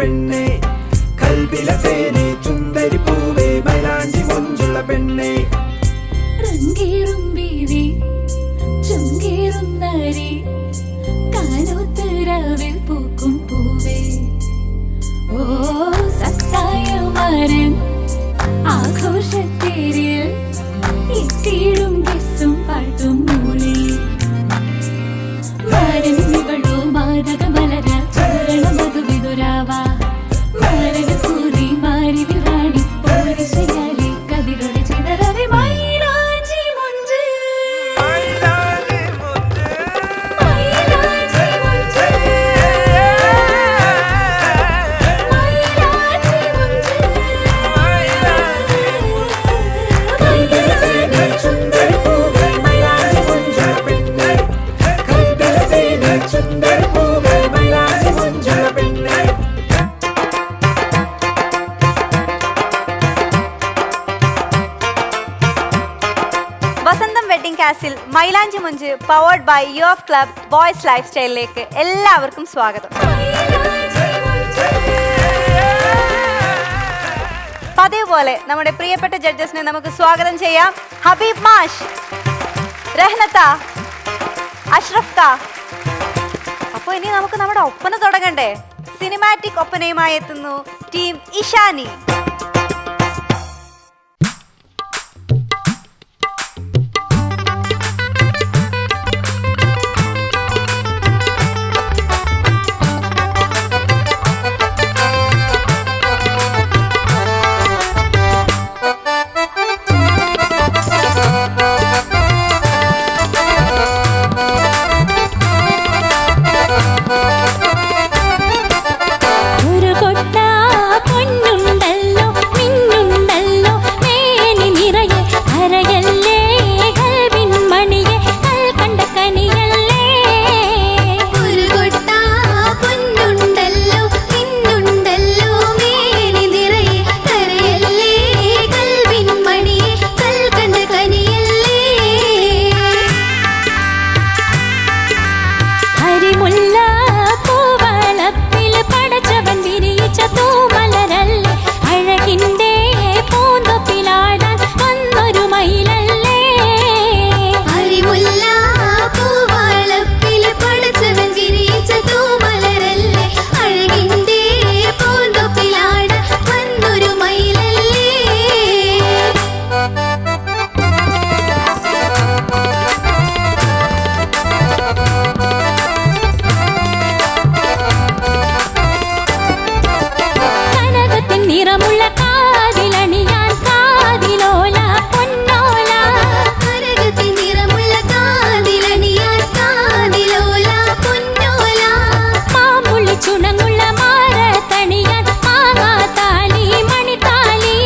പെണ്ണെ കൽബിലെ തേനെ ചുണ്ടരി പൂവേ മൈലാഞ്ചി മൊഞ്ചുള്ള പെണ്ണെ രംഗേറും ബീവി ചുങ്കേറും നാരി കാലോത്തരാവിൽ പൂക്കും പൂവേ ഓ സത്തായ മാരൻ ആഘോഷത്തേരിൽ ഇത്തിടും കിസ്സും പാട്ടും മൂളി മാരൻ ഇവളോ മാതക മലര ചൂരണ മധുവിതുരാവ മാരന കൂറി മാരി വിറാണി പോരിശയാലി കതിരുടെ ചിതറവി മൈലാഞ്ചി മുഞ്ച് മൈലാഞ്ചി മുഞ്ച് മൈലാഞ്ചി മുഞ്ച് ചുണ്ടരി പൂവേ മൈലാഞ്ചി മൊഞ്ചുള്ള പെണ്ണെ കൽബിലെ തേനെ ചുണ്ടരി പൂവേ മൈലാഞ്ചി മൊഞ്ചുള്ള പെണ്ണെ വസന്തം wedding castle Mylanchi Monchu powered by U F club boys ലൈഫ് സ്റ്റൈലിലേക്ക് എല്ലാവർക്കും സ്വാഗതം. പതിവ് പോലെ നമ്മുടെ പ്രിയപ്പെട്ട ജഡ്ജസിനെ നമുക്ക് സ്വാഗതം ചെയ്യാം. ഹബീബ് മാഷ്, രഹ്നത്ത, അഷ്റഫ് ക. അപ്പോൾ ഇനി നമുക്ക് നമ്മുടെ ഒപ്പന തുടങ്ങണ്ടേ? സിനിമാറ്റിക് ഒപ്പനയുമായി എത്തുന്നു ടീം ഇഷാനി. ഒരു കൊട്ട പൊന്നുണ്ടല്ലോ മിന്നുണ്ടല്ലോ മേനി നിറയെ അരയല്ലേ കൽവിൻ മണിയെ കൽക്കണ്ട കനിയല്ലേ ഒരു കൊട്ട പൊന്നുണ്ടല്ലോ മിന്നുണ്ടല്ലോ മേനി നിറയെ അരയല്ലേ കൽവിൻ മണിയെ കൽക്കണ്ട കനിയല്ലേ ഹരിമുല്ല പൂവളപ്പിൽ പടച്ചവൻ വിരിയിച്ച തൂമലരല്ലേ അഴകിന്റെ പൂന്തൊപ്പിലാടാൻ വന്നൊരു മയിലല്ലേ ഹരിമുല്ല പൂവളപ്പിൽ പടച്ചവൻ വിരിയിച്ച തൂമലരല്ലേ അഴകിന്റെ പൂന്തൊപ്പിലാടാൻ വന്നൊരു മയിലല്ലേ കനകത്തിൻ നിറമുള്ള കാതിലണിയാൻ കാതിലോല പൊന്നോല കനകത്തിൻ നിറമുള്ള കാതിലണിയാൻ കാതിലോല പൊന്നോല മാമുള്ളി ചുണങ്ങുള്ള മാരത്തണിയാൻ മാങ്ങാത്താലി മണിത്താലി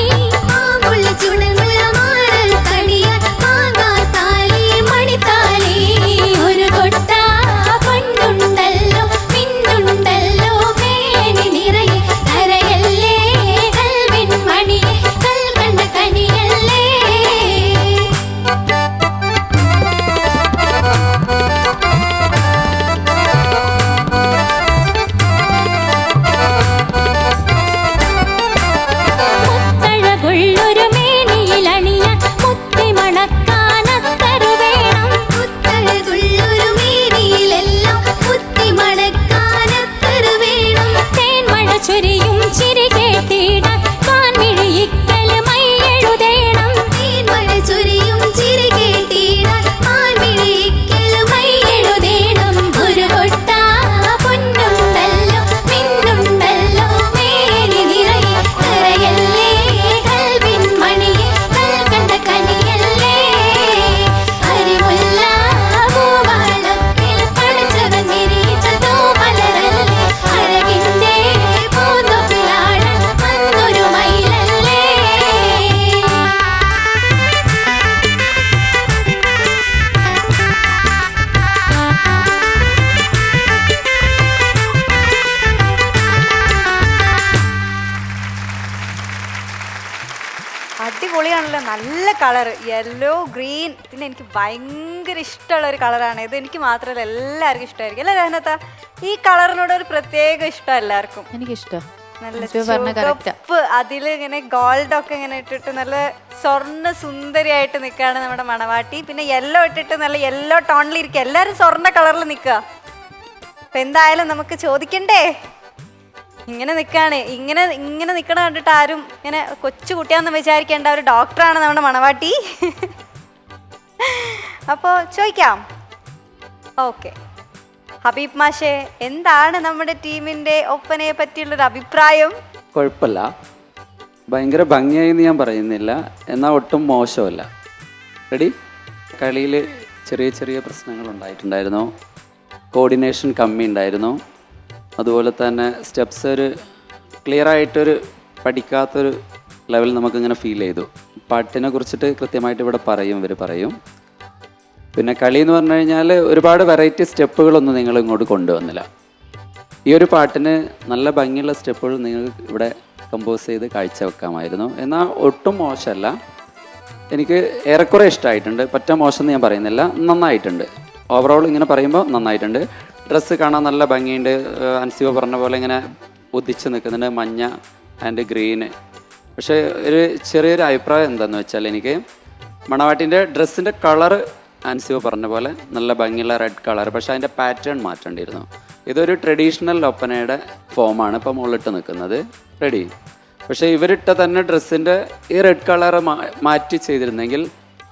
മാമുള്ളി ചുണങ്ങുള്ള മാരത്തണിയാൻ മാങ്ങാത്താലി മണിത്താലി ഒരു കൊട്ട പൊന്നുണ്ടല്ലോ മിന്നുണ്ടല്ലോ മേനി നിറയെ കരയല്ലേ കൽവിൻ മണിയെ കൽക്കണ്ട കനിയല്ലേ മുത്തഴകുള്ളൊരു മേനിയിലണിയാൻ മുത്തിമണക്കാനത്തരു വേണം മുത്തഴകുള്ളൊരു മേനിയിലെല്ലാം മുത്തിമണക്കാനത്തരു വേണം തേൻമഴ ചൊരിയും ചിരി കേട്ടിടാൻ കാൻമിഴിയിക്കൽ മൈയെഴുതേണം തേൻമഴ ചൊരിയും ചിരി കേട്ടിടാൻ കാൻമിഴിയിക്കൽ മൈയെഴുതേണം ഒരു കൊട്ട പൊന്നുണ്ടല്ലോ മിന്നുണ്ടല്ലോ മേനി നിറയെ കരയല്ലേ കൽവിൻ മണിയെ കൽക്കണ്ട കനിയല്ലേ ഹരിമുല്ല പൂവളപ്പിൽ പടച്ചവൻ വിരിയിച്ച തൂമലരല്ലേ അഴകിന്റെ പൂന്തൊപ്പിലാടാൻ വന്നൊരു മയിലല്ലേ അടിപൊളിയാണല്ലോ, നല്ല കളർ, യെല്ലോ ഗ്രീൻ. പിന്നെ എനിക്ക് ഭയങ്കര ഇഷ്ടമുള്ള ഒരു കളറാണ് ഇത്. എനിക്ക് മാത്രമല്ല എല്ലാവർക്കും ഇഷ്ടമായിരിക്കും അല്ലേ രഹനത്ത? ഈ കളറിനോട് ഒരു പ്രത്യേക ഇഷ്ടം എല്ലാവർക്കും. എനിക്കിഷ്ടം. നല്ല പറഞ്ഞ correct ആ. ചുവപ്പ്, അതില് ഇങ്ങനെ ഗോൾഡ് ഒക്കെ ഇങ്ങനെ ഇട്ടിട്ട് നല്ല സ്വർണ്ണ സുന്ദരിയായിട്ട് നിൽക്കുകയാണ് നമ്മുടെ മണവാട്ടി. പിന്നെ യെല്ലോ ഇട്ടിട്ട് നല്ല യെല്ലോ ടോണിലിരിക്കുക, എല്ലാരും സ്വർണ്ണ കളറിൽ നിൽക്കുക. അപ്പൊ എന്തായാലും നമുക്ക് ചോദിക്കണ്ടേ? ഇങ്ങനെ നിൽക്കാണ്, ഇങ്ങനെ ഇങ്ങനെ നിൽക്കണ കണ്ടിട്ട് ആരും ഇങ്ങനെ കൊച്ചു കുട്ടിയാന്ന് വിചാരിക്കേണ്ട, ഒരു ഡോക്ടറാണ് നമ്മുടെ മണവാട്ടി. അപ്പോൾ ചോദിക്കാം. ഓക്കെ, ഹബീബ് മാഷെ, എന്താണ് നമ്മുടെ ടീമിന്റെ ഒപ്പനയെ പറ്റിയുള്ളൊരു അഭിപ്രായം? കുഴപ്പമില്ല, ഭയങ്കര ഭംഗിയായി എന്ന് ഞാൻ പറയുന്നില്ല, എന്നാൽ ഒട്ടും മോശമല്ല. റെഡി? കളിയിൽ ചെറിയ ചെറിയ പ്രശ്നങ്ങൾ ഉണ്ടായിട്ടുണ്ടായിരുന്നു, കോർഡിനേഷൻ കമ്മി ഉണ്ടായിരുന്നു, അതുപോലെ തന്നെ സ്റ്റെപ്സ് ഒരു ക്ലിയറായിട്ടൊരു പഠിക്കാത്തൊരു ലെവൽ നമുക്കിങ്ങനെ ഫീൽ ചെയ്തു. പാട്ടിനെ കുറിച്ചിട്ട് കൃത്യമായിട്ട് ഇവിടെ പറയും. പിന്നെ കളി എന്ന് പറഞ്ഞു കഴിഞ്ഞാൽ ഒരുപാട് വെറൈറ്റി സ്റ്റെപ്പുകളൊന്നും നിങ്ങൾ ഇങ്ങോട്ട് കൊണ്ടുവന്നില്ല. ഈ ഒരു പാട്ടിന് നല്ല ഭംഗിയുള്ള സ്റ്റെപ്പുകൾ നിങ്ങൾക്ക് ഇവിടെ കമ്പോസ് ചെയ്ത് കാഴ്ചവെക്കാമായിരുന്നു. എന്നാൽ ഒട്ടും മോശമല്ല, എനിക്ക് ഏറെക്കുറെ ഇഷ്ടമായിട്ടുണ്ട്. പറ്റ മോശം എന്ന് ഞാൻ പറയുന്നില്ല, നന്നായിട്ടുണ്ട്. ഓവറോൾ ഇങ്ങനെ പറയുമ്പോൾ നന്നായിട്ടുണ്ട്. ഡ്രസ്സ് കാണാൻ നല്ല ഭംഗിയുണ്ട്, അൻസിബ പറഞ്ഞ പോലെ ഇങ്ങനെ ഉദിച്ച് നിൽക്കുന്നുണ്ട്, മഞ്ഞ ആൻഡ് ഗ്രീന്. പക്ഷേ ഒരു ചെറിയൊരു അഭിപ്രായം എന്താണെന്ന് വെച്ചാൽ, എനിക്ക് മണവാട്ടിൻ്റെ ഡ്രസ്സിൻ്റെ കളറ് അൻസിബ പറഞ്ഞ പോലെ നല്ല ഭംഗിയുള്ള റെഡ് കളർ, പക്ഷേ അതിൻ്റെ പാറ്റേൺ മാറ്റേണ്ടിയിരുന്നു. ഇതൊരു ട്രഡീഷണൽ ഒപ്പനയുടെ ഫോമാണ് ഇപ്പം മുകളിലിട്ട് നിൽക്കുന്നത്. റെഡി? പക്ഷേ ഇവരിട്ട തന്നെ ഡ്രസ്സിൻ്റെ ഈ റെഡ് കളർ മാറ്റി ചെയ്തിരുന്നെങ്കിൽ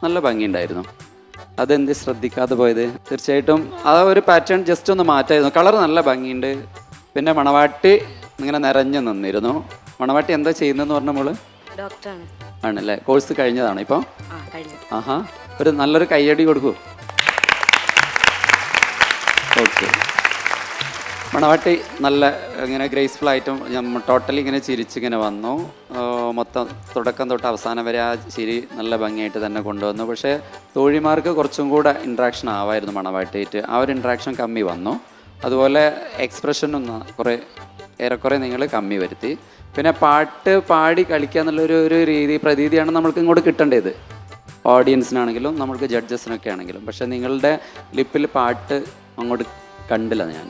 നല്ല ഭംഗിയുണ്ടായിരുന്നു. അതെന്ത് ശ്രദ്ധിക്കാതെ പോയത്? തീർച്ചയായിട്ടും ആ ഒരു പാറ്റേൺ ജസ്റ്റ് ഒന്ന് മാറ്റായിരുന്നു. കളർ നല്ല ഭംഗിയുണ്ട്. പിന്നെ മണവാട്ടി ഇങ്ങനെ നിറഞ്ഞു നിന്നിരുന്നു. മണവാട്ടി എന്താ ചെയ്യുന്നതെന്ന് പറഞ്ഞ മോള്? ഡോക്ടറാണ്. ആണല്ലേ? കോഴ്സ് കഴിഞ്ഞതാണോ ഇപ്പോൾ? കഴിഞ്ഞു. ആഹാ, ഒരു നല്ലൊരു കയ്യടി കൊടുക്കൂ. ഓക്കെ, മണവാട്ടി നല്ല ഇങ്ങനെ ഗ്രേസ്ഫുൾ ആയിട്ടും ടോട്ടലി ഇങ്ങനെ ചിരിച്ചിങ്ങനെ വന്നു. മൊത്തം തുടക്കം തൊട്ട് അവസാനം വരെ ആ ചിരി നല്ല ഭംഗിയായിട്ട് തന്നെ കൊണ്ടുവന്നു. പക്ഷേ തോഴിമാർക്ക് കുറച്ചും കൂടെ ഇൻട്രാക്ഷൻ ആവായിരുന്നു മണവാട്ടിയായിട്ട്. ആ ഒരു ഇൻട്രാക്ഷൻ കമ്മി വന്നു. അതുപോലെ എക്സ്പ്രഷനും ഏറെക്കുറെ നിങ്ങൾ കമ്മി വരുത്തി. പിന്നെ പാട്ട് പാടി കളിക്കുക എന്നുള്ളൊരു പ്രതീതിയാണ് നമ്മൾക്ക് ഇങ്ങോട്ട് കിട്ടേണ്ടത്, ഓഡിയൻസിനാണെങ്കിലും നമ്മൾക്ക് ജഡ്ജസിനൊക്കെ ആണെങ്കിലും. പക്ഷേ നിങ്ങളുടെ ലിപ്പിൽ പാട്ട് അങ്ങോട്ട് കണ്ടില്ല. ഞാൻ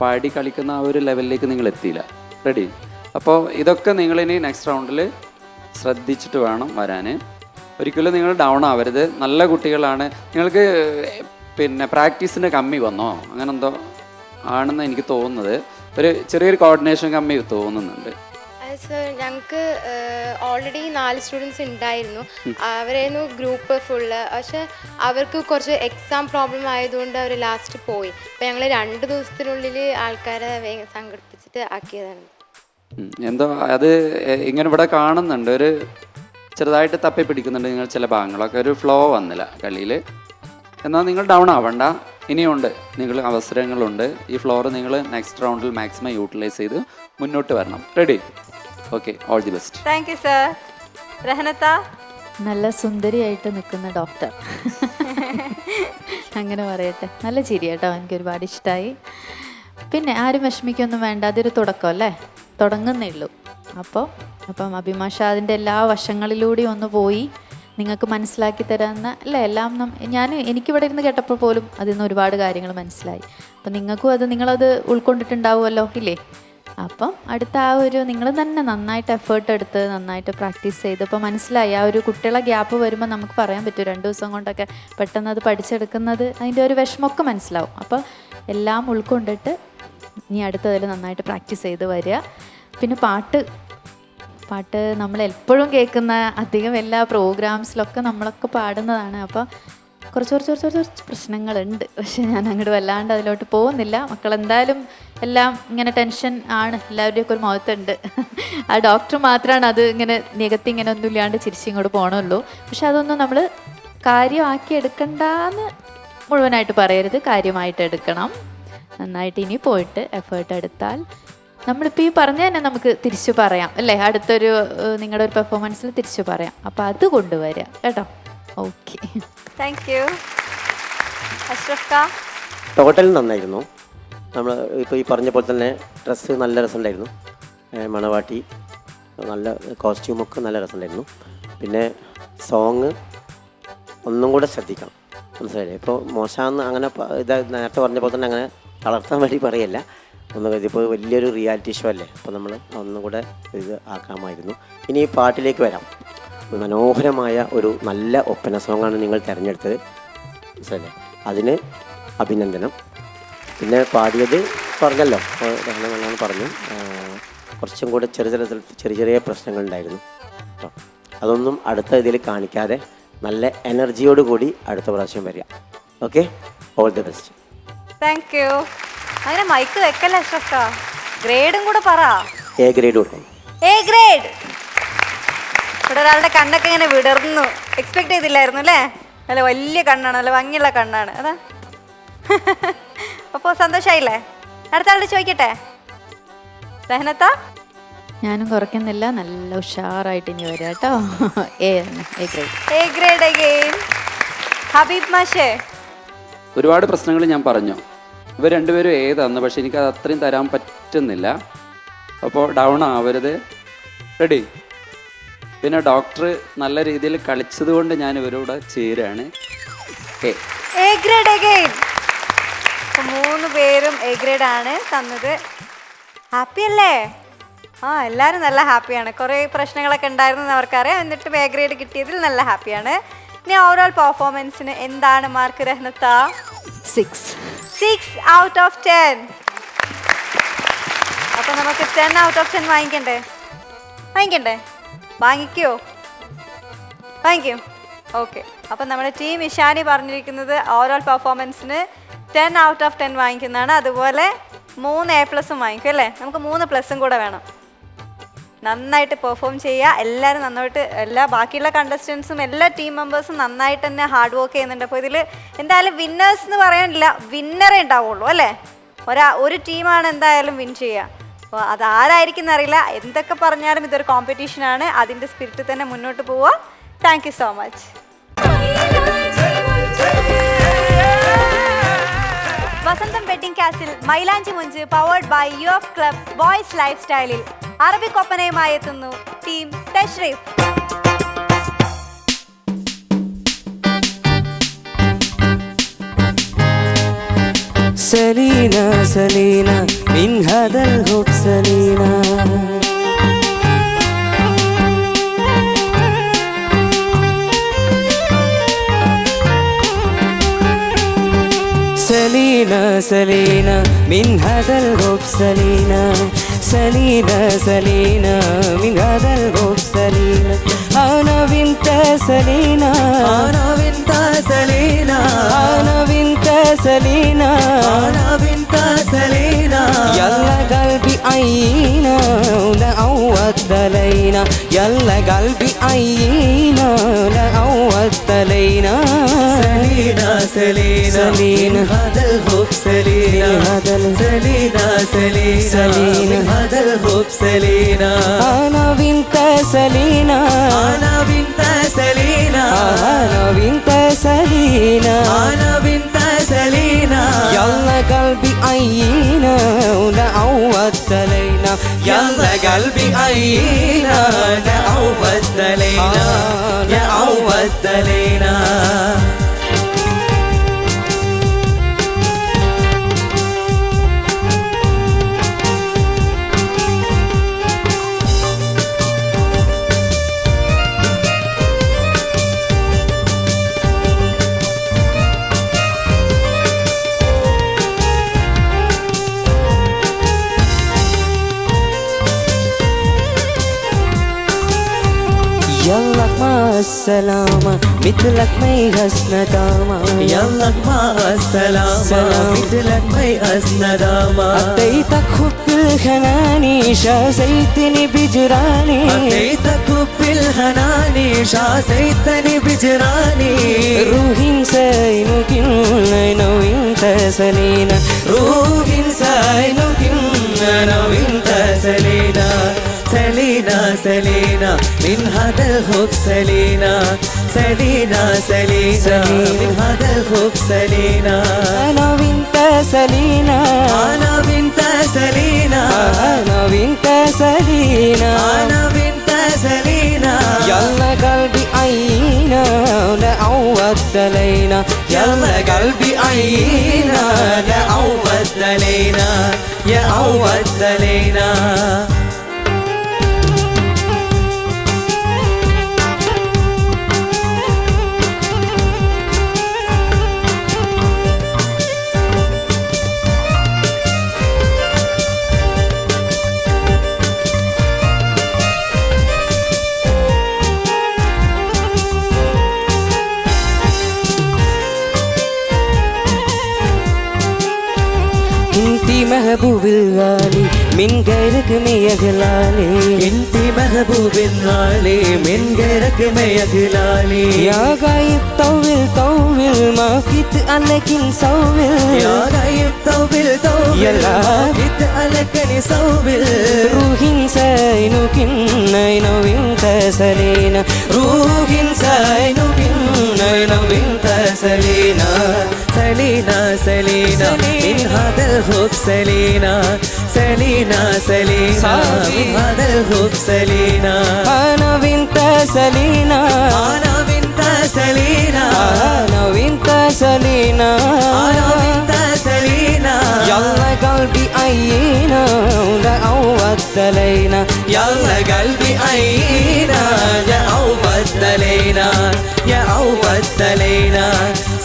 പാടി കളിക്കുന്ന ആ ഒരു ലെവലിലേക്ക് നിങ്ങൾ എത്തിയില്ല. റെഡി? അപ്പോൾ ഇതൊക്കെ നിങ്ങളിനി നെക്സ്റ്റ് റൗണ്ടിൽ ശ്രദ്ധിച്ചിട്ട് വേണം വരാൻ. ഒരിക്കലും നിങ്ങൾ ഡൗൺ ആവരുത്. നല്ല കുട്ടികളാണ്. നിങ്ങൾക്ക് പിന്നെ പ്രാക്ടീസിൻ്റെ കമ്മി വന്നോ അങ്ങനെ എന്തോ ആണെന്ന് എനിക്ക് തോന്നുന്നത്. ഒരു ചെറിയൊരു കോർഡിനേഷൻ കമ്മി തോന്നുന്നുണ്ട്. സർ, ഞങ്ങൾക്ക് ഓൾറെഡി 4 സ്റ്റുഡൻസ് ഉണ്ടായിരുന്നു. അവരായിരുന്നു ഗ്രൂപ്പ് ഫുള്ള്. പക്ഷെ അവർക്ക് കുറച്ച് എക്സാം പ്രോബ്ലം ആയതുകൊണ്ട് അവർ ലാസ്റ്റ് പോയി. അപ്പം ഞങ്ങൾ 2 ദിവസത്തിനുള്ളിൽ ആൾക്കാരെ സംഘടിപ്പിച്ചിട്ട് ആക്കിയതാണ്. എന്തോ അത് ഇങ്ങനെ ഇവിടെ കാണുന്നുണ്ട്, ഒരു ചെറുതായിട്ട് തപ്പി പിടിക്കുന്നുണ്ട് നിങ്ങൾ ചില ഭാഗങ്ങളൊക്കെ. ഒരു ഫ്ലോ വന്നില്ല കളിയിൽ. എന്നാൽ നിങ്ങൾ ഡൗൺ ആവണ്ട, ഇനിയുണ്ട്, നിങ്ങൾ അവസരങ്ങളുണ്ട്. ഈ ഫ്ലോർ നിങ്ങൾ നെക്സ്റ്റ് റൗണ്ടിൽ മാക്സിമം യൂട്ടിലൈസ് ചെയ്ത് മുന്നോട്ട് വരണം. Ready? Okay, all the best. Thank you sir. രഹനത്ത? നല്ല സുന്ദരിയായിട്ട് നിൽക്കുന്ന ഡോക്ടർ, അങ്ങനെ പറയട്ടെ. നല്ല ചിരി കേട്ടോ, എനിക്ക് ഒരുപാട് ഇഷ്ടമായി. പിന്നെ ആരും വിഷമിക്കൊന്നും വേണ്ട, അതൊരു തുടക്കം അല്ലേ, തുടങ്ങുന്നേ ഉള്ളൂ. അപ്പം അഭിമാഷ അതിൻ്റെ എല്ലാ വശങ്ങളിലൂടെയും ഒന്ന് പോയി നിങ്ങൾക്ക് മനസ്സിലാക്കി തരാമെന്ന് അല്ലേ എല്ലാം. എനിക്കിവിടെ ഇരുന്ന് കേട്ടപ്പോൾ പോലും അതിൽ നിന്ന് ഒരുപാട് കാര്യങ്ങൾ മനസ്സിലായി. അപ്പം നിങ്ങൾക്കും നിങ്ങളത് ഉൾക്കൊണ്ടിട്ടുണ്ടാവുമല്ലോ ഇല്ലേ? അപ്പം അടുത്ത ആ ഒരു നിങ്ങൾ തന്നെ നന്നായിട്ട് എഫേർട്ട് എടുത്ത് നന്നായിട്ട് പ്രാക്ടീസ് ചെയ്ത് ഇപ്പോൾ മനസ്സിലായി. ആ ഒരു കുട്ടികളെ ഗ്യാപ്പ് വരുമ്പോൾ നമുക്ക് പറയാൻ പറ്റും 2 ദിവസം കൊണ്ടൊക്കെ പെട്ടെന്ന് അത് പഠിച്ചെടുക്കുന്നത്, അതിൻ്റെ ഒരു വിഷമമൊക്കെ മനസ്സിലാവും. അപ്പോൾ എല്ലാം ഉൾക്കൊണ്ടിട്ട് നീ അടുത്തതിൽ നന്നായിട്ട് പ്രാക്ടീസ് ചെയ്ത് വരിക. പിന്നെ പാട്ട് നമ്മൾ എപ്പോഴും കേൾക്കുന്ന, അധികം എല്ലാ പ്രോഗ്രാംസിലൊക്കെ നമ്മളൊക്കെ പാടുന്നതാണ്. അപ്പോൾ കുറച്ച് പ്രശ്നങ്ങളുണ്ട്. പക്ഷെ ഞാൻ അങ്ങോട്ട് വല്ലാണ്ട് അതിലോട്ട് പോകുന്നില്ല. മക്കളെന്തായാലും എല്ലാം ഇങ്ങനെ ടെൻഷൻ ആണ്, എല്ലാവരുടെയൊക്കെ ഒരു മുഖത്തുണ്ട്. ആ ഡോക്ടർ മാത്രമാണ് അത് ഇങ്ങനെ നികത്തി ഇങ്ങനെ ഒന്നും ഇല്ലാണ്ട് ചിരിച്ചിങ്ങോട്ട് പോകണമല്ലോ. പക്ഷെ അതൊന്നും നമ്മൾ കാര്യമാക്കി എടുക്കണ്ടെന്ന് മുഴുവനായിട്ട് പറയരുത്, കാര്യമായിട്ട് എടുക്കണം. നന്നായിട്ട് ഇനി പോയിട്ട് എഫേർട്ട് എടുത്താൽ നമ്മളിപ്പോൾ ഈ പറഞ്ഞ തന്നെ നമുക്ക് തിരിച്ചു പറയാം അല്ലേ, അടുത്തൊരു നിങ്ങളുടെ ഒരു പെർഫോമൻസിൽ തിരിച്ചു പറയാം. അപ്പോൾ അത് കൊണ്ടുവരിക കേട്ടോ. Okay, thank you. Ashraf? Total നന്നായിരുന്നു. നമ്മൾ ഇപ്പോൾ ഈ പറഞ്ഞ പോലെ തന്നെ ഡ്രസ്സ് നല്ല രസമുണ്ടായിരുന്നു, മണവാട്ടി നല്ല കോസ്റ്റ്യൂമൊക്കെ നല്ല രസമുണ്ടായിരുന്നു. പിന്നെ സോങ് ഒന്നും കൂടെ ശ്രദ്ധിക്കണം, മനസ്സിലായില്ലേ? ഇപ്പോൾ മോശമെന്ന് അങ്ങനെ നേരത്തെ പറഞ്ഞ പോലെ തന്നെ അങ്ങനെ തളർത്താൻ വേണ്ടി പറയല്ല, ഒന്ന് ഇതിപ്പോൾ വലിയൊരു റിയാലിറ്റി ഷോ അല്ലേ, അപ്പോൾ നമ്മൾ ഒന്നും കൂടെ ഇത് ആക്കാമായിരുന്നു. ഇനി ഈ പാട്ടിലേക്ക് വരാം. മനോഹരമായ ഒരു നല്ല ഒപ്പന സോങ്ങാണ് നിങ്ങൾ തിരഞ്ഞെടുത്തത്, മനസ്സിലല്ലേ? അതിന് അഭിനന്ദനം. പിന്നെ പാടിയത് പറഞ്ഞല്ലോ, നല്ലോണം പറഞ്ഞു. കുറച്ചും കൂടെ ചെറിയ പ്രശ്നങ്ങളുണ്ടായിരുന്നു കേട്ടോ. അതൊന്നും അടുത്ത ഇതിൽ കാണിക്കാതെ നല്ല എനർജിയോട് കൂടി അടുത്ത പ്രാവശ്യം വരിക. Okay, all the best. Thank U. അങ്ങനെ മൈക്ക് വെക്കല്ലേ അഷ്റഫ്ക, ഗ്രേഡും കൂടെ പറ. എ ഗ്രേഡ് കൊടുക്കണം. A grade. ഇവിടെ ഒരാളുടെ കണ്ണൊക്കെ ഇങ്ങനെ വിടർന്നു, എക്സ്പെക്ട് ചെയ്തില്ലായിരുന്നു അല്ലേ? നല്ല വലിയ കണ്ണാണ്, നല്ല ഭംഗിയുള്ള കണ്ണാണ് അതാ. അപ്പോൾ സന്തോഷമായില്ലേ? അടുത്ത ആളുടെ ചോദിക്കട്ടെ, റഹ്നത്ത. ഞാനും കുറയ്ക്കുന്നില്ല, നല്ല ഉഷാറായിട്ട് ഇനി വരാം കേട്ടോ. A grade. A grade again. Habeeb മാഷേ. ഒരുപാട് പ്രശ്നങ്ങൾ ഞാൻ പറഞ്ഞു, ഇവർ രണ്ടുപേരും ഏതാന്ന്, പക്ഷെ എനിക്കത് അത്രയും തരാൻ പറ്റുന്നില്ല. അപ്പോൾ ഡൗൺ ആവരുത്. റെഡി? പിന്നെ ഡോക്ടർ നല്ല രീതിയിൽ കളിച്ചത് കൊണ്ട് ഞാൻ ഇവരോട് ചേരാണ്. A grade again. 3 പേരും എ ഗ്രേഡ് ആണ് തന്നത്. ഹാപ്പി അല്ലേ? ആ, എല്ലാവരും നല്ല ഹാപ്പിയാണ്. കുറേ പ്രശ്നങ്ങളൊക്കെ ഉണ്ടായിരുന്നു അവർക്കറിയാം, എന്നിട്ടും എ ഗ്രേഡ് കിട്ടിയതിൽ നല്ല ഹാപ്പിയാണ്. ഇനി ഓവറോൾ പെർഫോമൻസിന് എന്താണ് മാർക്ക് റഹ്നത്ത? 6 out of 10. അപ്പോൾ നമുക്ക് 10 out of 10 വാങ്ങിക്കണ്ടേ? വാങ്ങിക്കോ? വാങ്ങിക്കും. ഓക്കെ, അപ്പം നമ്മുടെ ടീം ഇഷാനി പറഞ്ഞിരിക്കുന്നത് ഓവറോൾ പെർഫോമൻസിന് 10 out of 10 വാങ്ങിക്കുന്നതാണ്. അതുപോലെ 3 A+ വാങ്ങിക്കും അല്ലേ? നമുക്ക് 3 പ്ലസും കൂടെ വേണം. നന്നായിട്ട് പെർഫോം ചെയ്യുക എല്ലാവരും, നന്നായിട്ട് ബാക്കിയുള്ള കണ്ടസ്റ്റൻസും എല്ലാ ടീം മെമ്പേഴ്സും നന്നായിട്ട് തന്നെ ഹാർഡ് വർക്ക് ചെയ്യുന്നുണ്ട്. അപ്പോൾ ഇതിൽ എന്തായാലും വിന്നേഴ്സ് എന്ന് പറയാനില്ല, വിന്നറേ ഉണ്ടാവുള്ളൂ അല്ലേ? ഒരു ടീമാണ് എന്തായാലും വിൻ ചെയ്യുക. അപ്പോൾ അതാരായിരിക്കും എന്നറിയില്ല. എന്തൊക്കെ പറഞ്ഞാലും ഇതൊരു കോമ്പറ്റീഷനാണ്, അതിൻ്റെ സ്പിരിറ്റ് തന്നെ മുന്നോട്ട് പോവുക. Thank you so much. Vasantham wedding castle Mylanchi Monchu powered by UF club boys ലൈഫ് സ്റ്റൈലിൽ അറബിക് ഒപ്പനയുമായി എത്തുന്നു ടീം തഷ്രീഫ്. സലീന സലീന മിൻ ഹദൽ ഹുബ് സലീന سلينا سلينا من هذا الحب سلينا سلينا سلينا من هذا الحب سلينا أنا بنت سلينا أنا بنت سلينا أنا بنت سلينا أنا بنت سلينا يلا قلبي عينا لعودت لينا يلا قلبي عينا لعودت لينا سلينا سلينا سلينا هذا الحب سلينا سلينا سلينا هذا الحب سلينا أنا بنت سلينا أنا بنت سلينا أنا بنت سلينا أنا بنت سلينا يلا قلبي عينا لعودت لينا يلا قلبي عينا لعودت لينا لعودت لينا يلا مع السلامة مثلك ما يغس ندامة يلا مع السلامة مثلك ما يغس ندامة أتيتك حب الحناني شاسيتني بجراني أتيتك حب الحناني شاسيتني بجراني روحي ساينك أنا وانت سلينا روحي ساينك أنا وانت سلينا سلينا سلينا من هذا الحب سلينا سلينا سلينا من هذا الحب سلينا أنا بنت سلينا أنا بنت سلينا أنا بنت سلينا أنا بنت سلينا يلا قلبي عينا لعودت لينا يلا قلبي عينا لعودت لينا يا عودت علينا انتي محبوب الغالي من غيرك ما يغلالي انتي محبوب الغالي من غيرك ما يغلالي يا غايب طول طول ما كنت عليك نصول يا غايب طول طول يلا كنت عليك نصول روحي ساينوك ناينو وانت سلينا روحي ساينوك ناينو وانت سلينا سلينا سلينا من هذا الحب سلينا سلينا سلينا من هذا الحب سلينا أنا بنت سلينا أنا بنت سلينا أنا بنت سلينا أنا بنت سلينا يلا قلبي عينا لا عودت علينا يلا قلبي عينا يا عودت علينا يا عودت علينا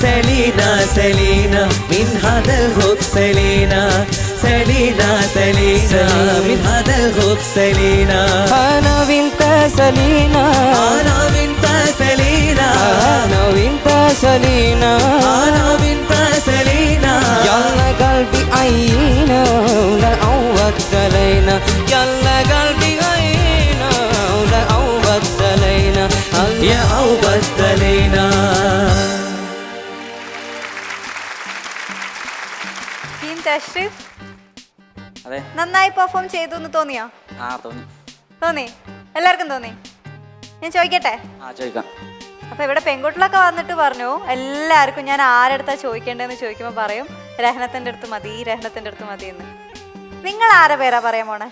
سلينا سلينا من هذا الحب سلينا سلينا سلينا من هذا الحب سلينا أنا بنت سلينا أنا بنت سلينا أنا بنت سلينا أنا بنت سلينا يلا قلبي عينا لا عودت علينا يلا قلبي عينا لا عودت علينا يا عودت علينا ടീം തഷ്രീഫ് അതെ നന്നായി പെർഫോം ചെയ്തു എന്ന് തോന്നിയോ? ആ തോന്നി തോന്നി? എല്ലാവർക്കും തോന്നി? ഞാൻ ചോദിക്കട്ടെ? ആ ചോദിക്കാം. അപ്പൊ ഇവിടെ പെൺകുട്ടികളൊക്കെ വന്നിട്ട് പറഞ്ഞു എല്ലാവർക്കും ഞാൻ ആരടുത്താ ചോദിക്കേണ്ടതെന്ന് ചോദിക്കുമ്പോൾ പറയും രഹനത്തിന്റെ അടുത്ത് മതി, രഹനത്തിന്റെ അടുത്ത് മതി എന്ന്. നിങ്ങൾ ആരെ പേരാ പറയാൻ പോണേ?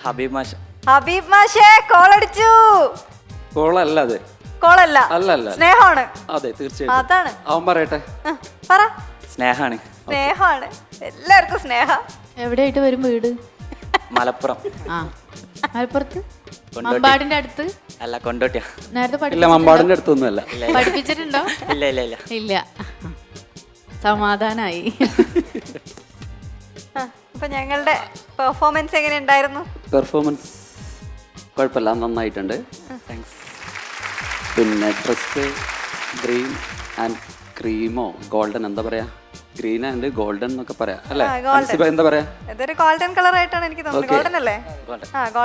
ഹബീബ് മാഷ്. ഹബീബ് മാഷേ കോളടിച്ചു. കോളല്ല അത്. കോളല്ല, അല്ലല്ല, സ്നേഹമാണ്. അതെ തീർച്ചയായിട്ടും അതാണ്. അവൻ പറയട്ടെ. പറ. സ്നേഹാണ്. സ്നേഹമാണ്, എല്ലാവർക്കും സ്നേഹ. എവിടെയായിട്ട് വരും വീട്? മലപ്പുറം. ആ, മലപ്പുറത്ത് മമ്പാടിന്റെ അടുത്ത് അല്ല, കൊണ്ടോട്ടിയാ. നേരത്തെ ഇല്ല, മമ്പാടിന്റെ അടുത്തൊന്നും അല്ല. പഠിപ്പിച്ചിട്ടുണ്ടോ? ഇല്ല ഇല്ല ഇല്ല ഇല്ല. സമാധാനായി. അപ്പൊ ഞങ്ങളുടെ പെർഫോമൻസ് എങ്ങനെ ഉണ്ടായിരുന്നു? പെർഫോമൻസ് കുഴപ്പമില്ല, നന്നായിട്ടുണ്ട്. താങ്ക്സ്. പിന്നെ ഡ്രസ്സ് ഗ്രീൻ ആൻഡ് ക്രീമോ ഗോൾഡൻ, എന്താ പറയാ, ഗ്രീൻ ആൻഡ് ഗോൾഡൻ എന്നൊക്കെ പറയാം അല്ലേ? എന്താ പറയാ, ഇതൊരു ഗോൾഡൻ കളർ ആയിട്ടാണ് എനിക്ക് തോന്നുന്നത്. ഗോൾഡൻ അല്ലേ?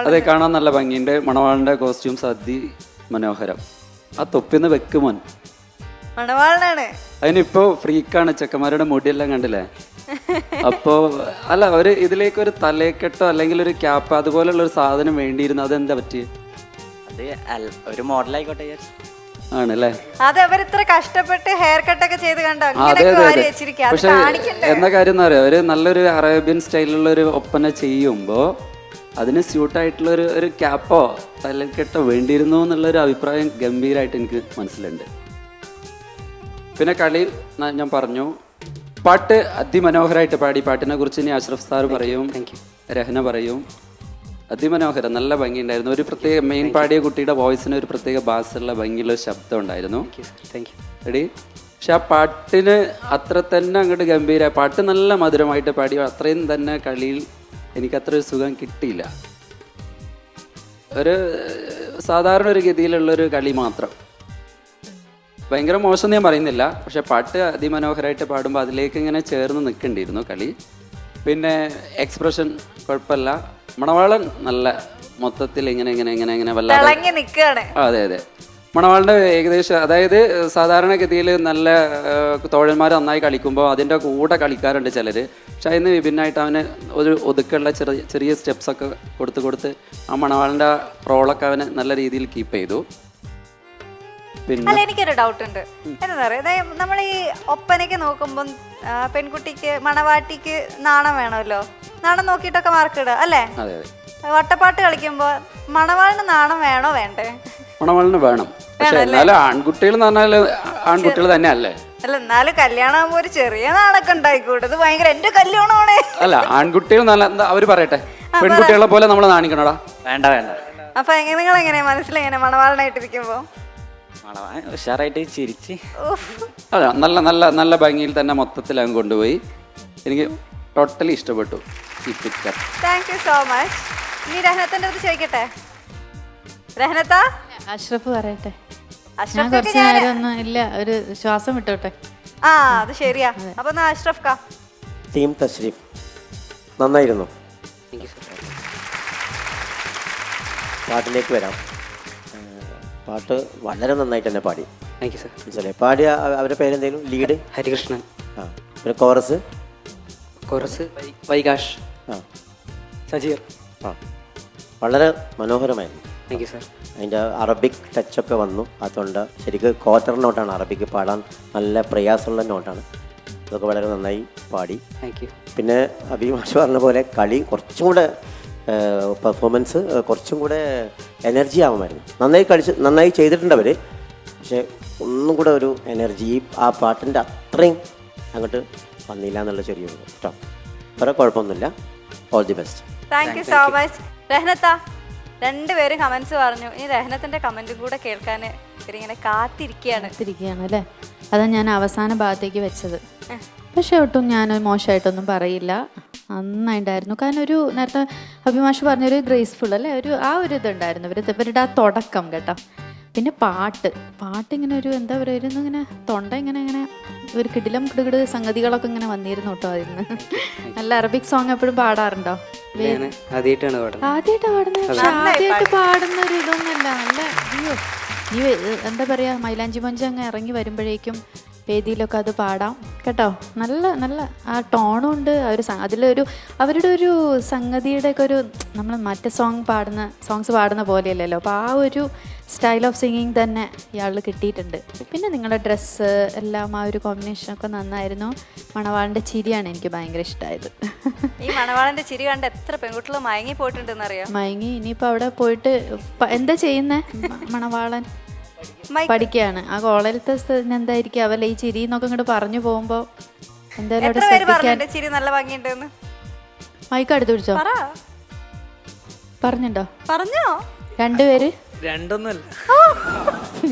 അതെ, കാണാൻ നല്ല ഭംഗിയുണ്ട്. മണവാളിന്റെ കോസ്റ്റ്യൂംസ് അതിമനോഹരം. ആ തൊപ്പിന്ന് വെക്കുമോൻ മണവാളനാണ്. അതിനിപ്പോ ഫ്രീക്കാണ്, ചെക്കന്മാരുടെ മുടിയെല്ലാം കണ്ടില്ലേ? അപ്പോ അല്ല, ഒരു ഇതിലേക്ക് ഒരു തലക്കെട്ടോ അല്ലെങ്കിൽ ഒരു ക്യാപ്പ് അതുപോലുള്ള ഒരു സാധനം വേണ്ടിയിരുന്നു. അതെന്താ പറ്റി? അത് ഒരു മോഡലായിക്കോട്ടെ ആണല്ലേ? അത് അവർ ഇത്ര കഷ്ടപ്പെട്ട് ഹെയർ കട്ടൊക്കെ ചെയ്ത് കണ്ടോ? അതെ അതെ അതെ. പക്ഷെ എന്താ കാര്യം എന്ന് പറയാ, ഒരു നല്ലൊരു അറേബ്യൻ സ്റ്റൈലിലുള്ള ഒരു ഒപ്പന ചെയ്യുമ്പോ അതിന് സ്യൂട്ടായിട്ടുള്ള ഒരു ക്യാപ്പോ തലക്കെട്ടോ വേണ്ടിയിരുന്നു എന്നുള്ളൊരു അഭിപ്രായം ഗംഭീരമായിട്ട് എനിക്ക് മനസ്സിലുണ്ട്. പിന്നെ കളി ഞാൻ പറഞ്ഞു, പാട്ട് അതിമനോഹരമായിട്ട് പാടി. പാട്ടിനെ കുറിച്ച് ഇനി അഷ്റഫ് സാർ പറയും, രഹന പറയും. അതിമനോഹരം, നല്ല ഭംഗിയുണ്ടായിരുന്നു. ഒരു പ്രത്യേക മെയിൻ പാടിയ കുട്ടിയുടെ വോയിസിന് ഒരു പ്രത്യേക ബാസുള്ള ഭംഗിയുള്ള ശബ്ദം ഉണ്ടായിരുന്നു. റെഡി? പക്ഷെ ആ പാട്ടിന് അത്ര തന്നെ അങ്ങോട്ട് ഗംഭീര, പാട്ട് നല്ല മധുരമായിട്ട് പാടി. അത്രയും തന്നെ കളിയിൽ എനിക്കത്ര ഒരു സുഖം കിട്ടിയില്ല. ഒരു സാധാരണ ഒരു ഗതിയിലുള്ളൊരു കളി മാത്രം. ഭയങ്കര മോശം ഞാൻ പറയുന്നില്ല, പക്ഷെ പാട്ട് അതിമനോഹരമായിട്ട് പാടുമ്പോൾ അതിലേക്ക് ഇങ്ങനെ ചേർന്ന് നിൽക്കേണ്ടിയിരുന്നു കളി. പിന്നെ എക്സ്പ്രഷൻ കുഴപ്പമില്ല. മണവാളൻ നല്ല മൊത്തത്തിൽ ഇങ്ങനെ ഇങ്ങനെ ഇങ്ങനെ ഇങ്ങനെ വല്ലാതെ. അതെ അതെ, മണവാളിൻ്റെ ഏകദേശം, അതായത് സാധാരണഗതിയിൽ നല്ല തോഴന്മാർ നന്നായി കളിക്കുമ്പോൾ അതിൻ്റെ കൂടെ കളിക്കാറുണ്ട് ചിലർ. പക്ഷെ അതിന് വിഭിന്നമായിട്ട് അവന് ഒരു ഒതുക്കുള്ള ചെറിയ ചെറിയ സ്റ്റെപ്സൊക്കെ കൊടുത്ത് ആ മണവാളിൻ്റെ റോളൊക്കെ അവന് നല്ല രീതിയിൽ കീപ്പ് ചെയ്തു. അല്ല, എനിക്കൊരു ഡൗട്ട് ഉണ്ട്. എന്താ പറയുക, നമ്മൾ ഈ ഒപ്പനയ്ക്ക് നോക്കുമ്പം പെൺകുട്ടിക്ക് മണവാട്ടിക്ക് നാണം വേണമല്ലോ. നാണം നോക്കിയിട്ടൊക്കെ മാർക്ക് ഇടുക അല്ലേ? വട്ടപ്പാട്ട് കളിക്കുമ്പോ മണവാളിന് നാണം വേണോ വേണ്ടേ? മണവാളിന് വേണം. പക്ഷെ എന്നാലും ആൺകുട്ടികൾ എന്ന് പറഞ്ഞാൽ ആൺകുട്ടികൾ തന്നെ അല്ലേ? അല്ല എന്നാലും കല്യാണം ആകുമ്പോ ഒരു ചെറിയ നാളൊക്കെ ഉണ്ടായിക്കൂടെ? ഇത് ഭയങ്കര എന്റെ കല്യാണമാണ്. അല്ല ആൺകുട്ടികൾ നല്ല എന്താ അവര് പറയട്ടെ, പെൺകുട്ടികളെ പോലെ നമ്മൾ നാണിക്കണോടാ. വേണ്ട വേണ്ട. അപ്പൊ നിങ്ങൾ എങ്ങനെയാ മനസ്സിലെങ്ങനെ മണവാളനായിട്ടിരിക്കുമ്പോ? മണവാൻ ഉഷാറായിട്ട് ചിരിച്ച്. അല്ല നല്ല നല്ല നല്ല ഭംഗിയിൽ തന്നെ മൊത്തത്തിൽ അങ്ങ് കൊണ്ടുപോയി. എനിക്ക് ടോട്ടലി ഇഷ്ടപ്പെട്ടു ഈ picture. Thank you so much. ഇനി രഹനത്തിന്റെ അടുത്ത് ചോദിക്കട്ടെ. രഹനത്ത, അഷ്റഫ് പറയട്ടെ. ഞാൻ അഷ്റഫ് കുറച്ച് നേരം ഒന്നും ഇല്ല, ഒരു ശ്വാസം വിട്ടോട്ടെ. ആ അത് ശരിയാ. അപ്പൊ അഷ്റഫ് കാ. ടീം തശ്രീഫ് നന്നായിരുന്നു. പാട്ടിലേക്ക് വരാം. പാട്ട് വളരെ നന്നായിട്ട് തന്നെ പാടി. Thank you sir. മനസ്സിലായി. പാടിയ അവരുടെ പേരെന്തെങ്കിലും? ലീഡ് ഹരികൃഷ്ണൻ. ആ ഒരു കോറസ് കോറസ് വൈകാഷ്. ആ സജീർ. ആ വളരെ മനോഹരമായിരുന്നു. Thank you sir. അതിൻ്റെ അറബിക് ടച്ചൊക്കെ വന്നു. അതുകൊണ്ട് ശരിക്കും ക്വാർട്ടർ നോട്ടാണ് അറബിക്ക് പാടാൻ നല്ല പ്രയാസമുള്ള നോട്ടാണ്. അതൊക്കെ വളരെ നന്നായി പാടി. Thank you. പിന്നെ അഭിമാഷ് പറഞ്ഞ പോലെ കളി കുറച്ചും കൂടെ പെർഫോമൻസ് കുറച്ചും കൂടെ എനർജി ആവുമായിരുന്നു. നന്നായി ചെയ്തിട്ടുണ്ട് അവർ. പക്ഷേ ഒന്നും കൂടെ ഒരു എനർജി ആ പാട്ടിൻ്റെ അത്രയും അങ്ങോട്ട് വന്നില്ല എന്നുള്ള ചെറിയൊരു കേട്ടോ. വേറെ കുഴപ്പമൊന്നുമില്ല. All the best. Thank you so much. രഹനത്ത, രണ്ടുപേരും കമന്റ്സ് പറഞ്ഞു. ഇനി രഹനത്തിന്റെ കമന്റും കൂടെ കേൾക്കാൻ ഇവരിങ്ങനെ കാത്തിരിക്കുകയാണ്. അല്ലേ? അതാ ഞാൻ അവസാന ഭാഗത്തേക്ക് വെച്ചത്. പക്ഷെ ഒട്ടും ഞാൻ മോശമായിട്ടൊന്നും പറയില്ല, നന്നായിട്ടായിരുന്നു. കാരണം ഒരു നേരത്തെ അഭിമാഷ് പറഞ്ഞൊരു ഗ്രേസ്ഫുൾ അല്ലേ, ആ ഒരു ഇതുണ്ടായിരുന്നു ഇവരുടെ ആ തുടക്കം കേട്ടോ. പിന്നെ പാട്ടിങ്ങനെ ഒരു എന്താ പറയുക, ഇങ്ങനെ തൊണ്ട ഇങ്ങനെ ഒരു കിടിലം കിടുകിട് സംഗതികളൊക്കെ ഇങ്ങനെ വന്നിരുന്നു കേട്ടോ. അതിന് നല്ല അറബിക് സോങ് എപ്പോഴും പാടാറുണ്ടോ? ആദ്യമായിട്ടാണ് പാടുന്നത്. പക്ഷെ ആദ്യമായിട്ട് പാടുന്ന ഒരു ഇതൊന്നുമല്ല. നല്ല നീ എന്താ പറയാ, മൈലാഞ്ചി മഞ്ച് അങ്ങ് ഇറങ്ങി വരുമ്പോഴേക്കും വേദിയിലൊക്കെ അത് പാടാം കേട്ടോ. നല്ല നല്ല ആ ടോണും ഉണ്ട്. അതിലൊരു അവരുടെ ഒരു സംഗതിയുടെ ഒക്കെ ഒരു നമ്മൾ മറ്റേ സോങ്സ് പാടുന്ന പോലെയല്ലല്ലോ. അപ്പോൾ ആ ഒരു സ്റ്റൈൽ ഓഫ് സിംഗിങ് തന്നെ ഇയാളിൽ കിട്ടിയിട്ടുണ്ട്. പിന്നെ നിങ്ങളുടെ ഡ്രസ്സ് എല്ലാം ആ ഒരു കോമ്പിനേഷനൊക്കെ നന്നായിരുന്നു. മണവാളിൻ്റെ ചിരിയാണ് എനിക്ക് ഭയങ്കര ഇഷ്ടമായത്. ഈ മണവാളന്റെ ചിരി കണ്ട് എത്ര പെൺകുട്ടികൾ മയങ്ങി പോയിട്ടുണ്ടെന്ന് അറിയാം. മയങ്ങി. ഇനിയിപ്പോൾ അവിടെ പോയിട്ട് എന്താ ചെയ്യുന്നേ? മണവാളൻ പഠിക്കുകയാണ്. ആ കോളേജിലത്തെ എന്തായിരിക്കും അവല്ല ഈ ചിരി എന്നൊക്കെ ഇങ്ങോട്ട് പറഞ്ഞു പോകുമ്പോ എന്തായാലും അവിടെ ശ്രദ്ധിക്കാൻ. ചിരി നല്ല ഭംഗിയുണ്ടെന്ന് മൈക്ക് അടുത്ത് പിടിച്ചോ? പറഞ്ഞോ? രണ്ടുപേര്? രണ്ടൊന്നുമല്ല,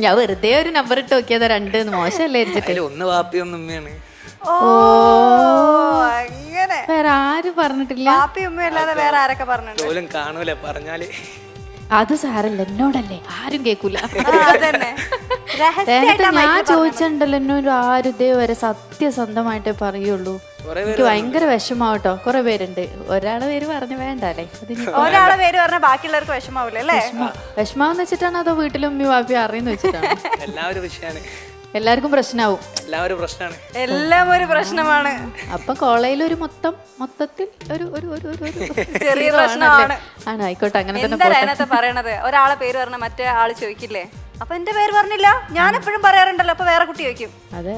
ഞാൻ വെറുതെ ഒരു നമ്പർ ഇട്ട് നോക്കിയതാ. രണ്ട് മോശമല്ലേ ഇരിച്ചിട്ട്. ഒന്ന് വാപ്പി ഒന്ന് ഉമ്മയാണ്. ഓ അങ്ങനെ വേറെ ആരും പറഞ്ഞിട്ടില്ല. പാപ്പി ഉമ്മയല്ലാതെ വേറെ ആരൊക്കെ പറഞ്ഞിട്ടുണ്ട്? പോലും കാണൂല പറഞ്ഞാല്. അത് സാരല്ല, എന്നോടല്ലേ, ആരും കേൾക്കൂല. രഹസ്യമായിട്ടാ ഞാൻ മൈക്കിൽ ചോദിച്ചിട്ടുണ്ടല്ലോ, എന്നോട് ആരും ഇതേവരെ സത്യസന്ധമായിട്ടേ പറയുള്ളൂ. എനിക്ക് ഭയങ്കര വിഷമാവട്ടോ. കുറെ പേരുണ്ട്. ഒരാളെ പേര് പറഞ്ഞു വേണ്ടല്ലേ? ഒരാളെ പേര് പറഞ്ഞാൽ ബാക്കിയുള്ളവർക്ക് വിഷമാവൂല അല്ലേ? വിഷമാവെന്ന് വെച്ചിട്ടാണ് അതോ വീട്ടിലും ഉമ്മി വാപ്പി അറിയുന്ന വെച്ചിട്ടാണ്? എല്ലാവരും വിഷയമാണ്. എല്ലാവർക്കും പ്രശ്നമാവും. എല്ലാവരും പ്രശ്നമാണ്. എല്ലാം ഒരു പ്രശ്നമാണ്. അപ്പൊ കോളേജിൽ ഒരു മൊത്തത്തിൽ ഒരു ചെറിയ പ്രശ്നമാണ്. ആണ്. ആയിക്കോട്ടെ, അങ്ങനെ തന്നെ എന്താ അതിനകത്ത് പറയണത്? ഒരാളെ പേര് പറഞ്ഞ മറ്റേ ആള് ചോദിക്കില്ലേ, അപ്പൊ എന്റെ പേര് പറഞ്ഞില്ല, ഞാൻ എപ്പോഴും പറയാറുണ്ടല്ലോ, അപ്പൊ വേറെ കുട്ടി ചോദിക്കും. അതെ,